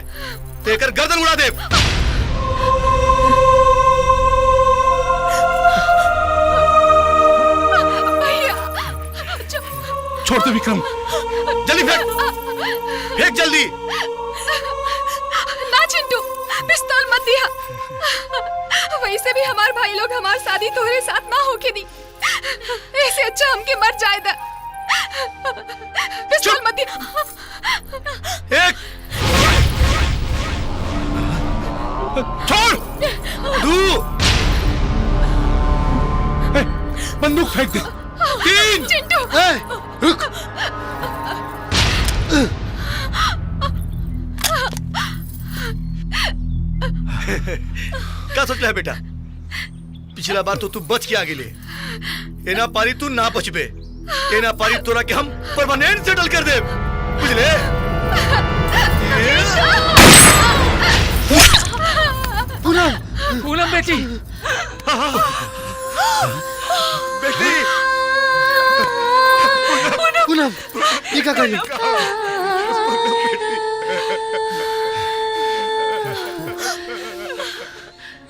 तो एकर गर्दन उड़ा दे। छोड़ दे विक्रम, जल्दी फेंक जल्दी। ना चिंटू, पिस्तौल मत दिया। वैसे भी हमारे भाई लोग हमारी शादी तोहरे साथ ना होके दी, ऐसे अच्छा हमके मर जाएगा। पिस्तौल मत दिया। एक छोड़, 2 बंदूक फेंक दे। 3 चिंटू रुक। क्या सोच रहा है बेटा? पिछला बार तो तू बच के आगे ले, एना पारी तू ना बचबे। एना पारी तोरा के हम परमानेंट सेटल कर दे, बुझले? पूनम बेटी, बेटी पूनम ये क्या कर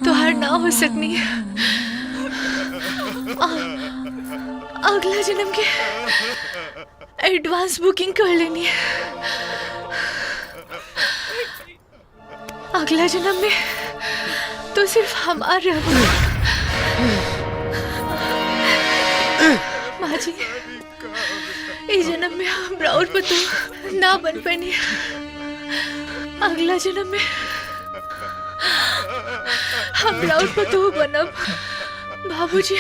तोहार ना हो सकनी। अगला जन्म के एडवांस बुकिंग कर लेनी है। अगला जन्म में तो सिर्फ हमार रहो। माँ जी, इस जन्म में हम राउर पतो ना बन पानी। अगला जन्म में हम राउर पतो बनब। बाबूजी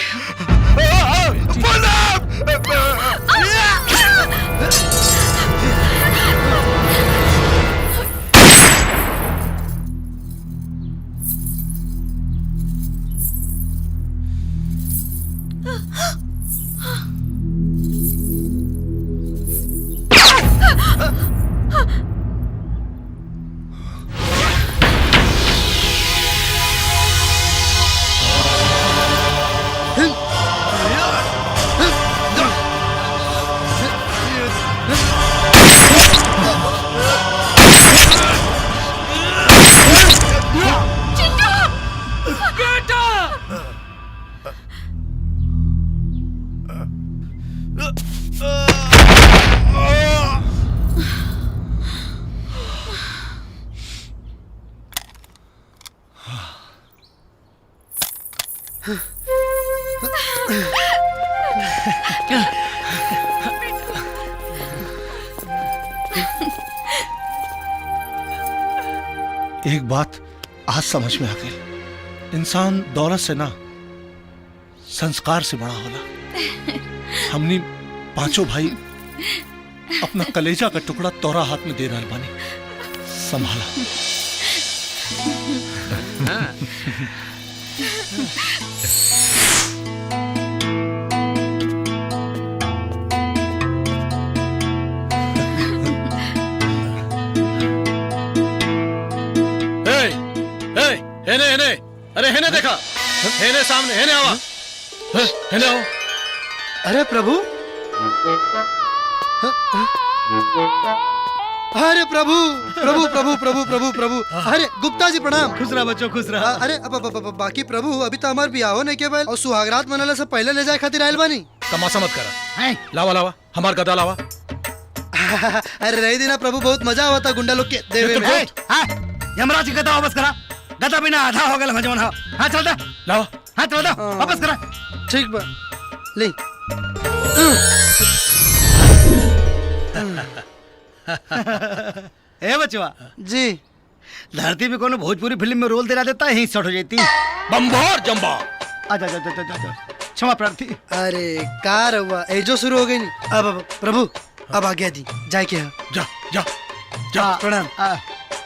एक बात आज समझ में आ गई, इंसान दौलत से ना संस्कार से बड़ा होला। हमने पांचों भाई अपना कलेजा का टुकड़ा तोरा हाथ में दे रहा बानी, संभाला। हेने हेने, अरे हेने देखा, हेने सामने, हेने आवा, हेने आओ। अरे प्रभु, अरे प्रभु प्रभु प्रभु प्रभु प्रभु प्रभु, अरे गुप्ता जी प्रणाम। खुश रहा बच्चों, खुश रहा। अरे बाकी प्रभु अभी तो हमार बियाह हो नहीं के बैल और सुहागरात मनाला से पहले ले जाए खातिर आयल बानी। तमाशा मत करा, लावा लावा, हमार गदा लावा। अरे रही देना प्रभु, बहुत मजा हुआ था गुंडा लोग के देवे में। यमराज की गदा वापस करा, गदा बिना आधा हो गया भजवन। हाँ चलता लावा, हाँ चलता वापस करा। ठीक बा ले। ए बचवा जी, धरती पे कोनो भोजपुरी फिल्म में रोल दे देता यहीं शॉर्ट हो जाती। बम्भोर जम्बा। अच्छा, क्षमा प्रार्थी। अरे कार हुआ एजो शुरू हो गई नहीं। अब प्रभु अब आ गया जी, जाए के यहाँ। जा जा जा, प्रणाम।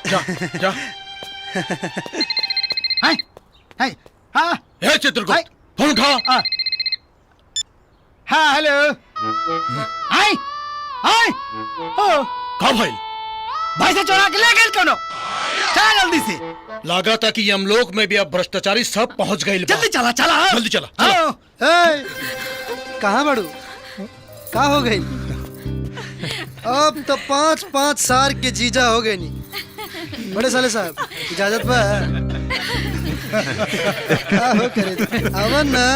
जा जा। हाय हाय, हाँ हे चित्रगुप्त, फोन उठा। हाँ हेलो, हाय हाय, ओ का भाई? भाई से चोरा के ले गए कोनो, चला जल्दी से। लगा था कि यमलोक में भी अब भ्रष्टाचारी सब पहुंच गए। जल्दी चला चला, जल्दी चला। कहाँ बड़ू, का हो गई? अब तो 5-5 साल के जीजा हो गए नहीं। बड़े साले साहब इजाजत बा? का हो करे अवन ना।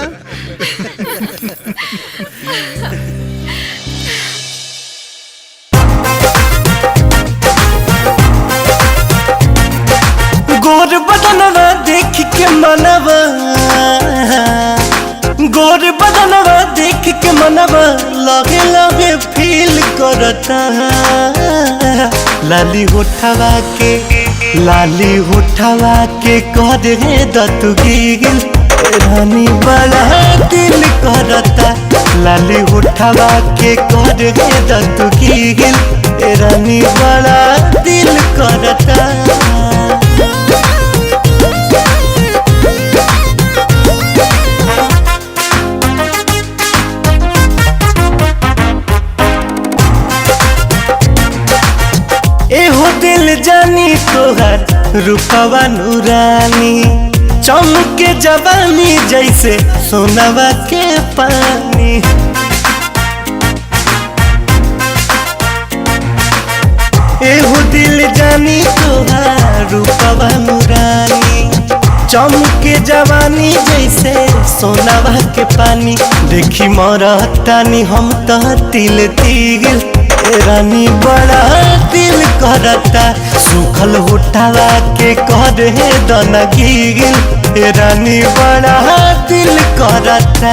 गोर बदनवा देख के मनवा, गोर बदनवा देख के मनवा लगे लगे फील करता। लाली होठवा के, लाली होठवा के कर दतुगील रानी बड़ा दिल करता। लाली होठवा के कर दतुगील रानी बड़ा दिल करता। एहो दिल जानी तोहर रूपवा नूरानी, चमके जवानी जैसे सोनवा के पानी। एहो दिल जानी तोहर रूपवा नूरानी, चमके जवानी जैसे सोनवा के पानी। देखी मरतानी हम तो तिल तिल रानी बड़ा दिल करता। सूखल होठवा के कर दनगील रानी बड़ा दिल करता।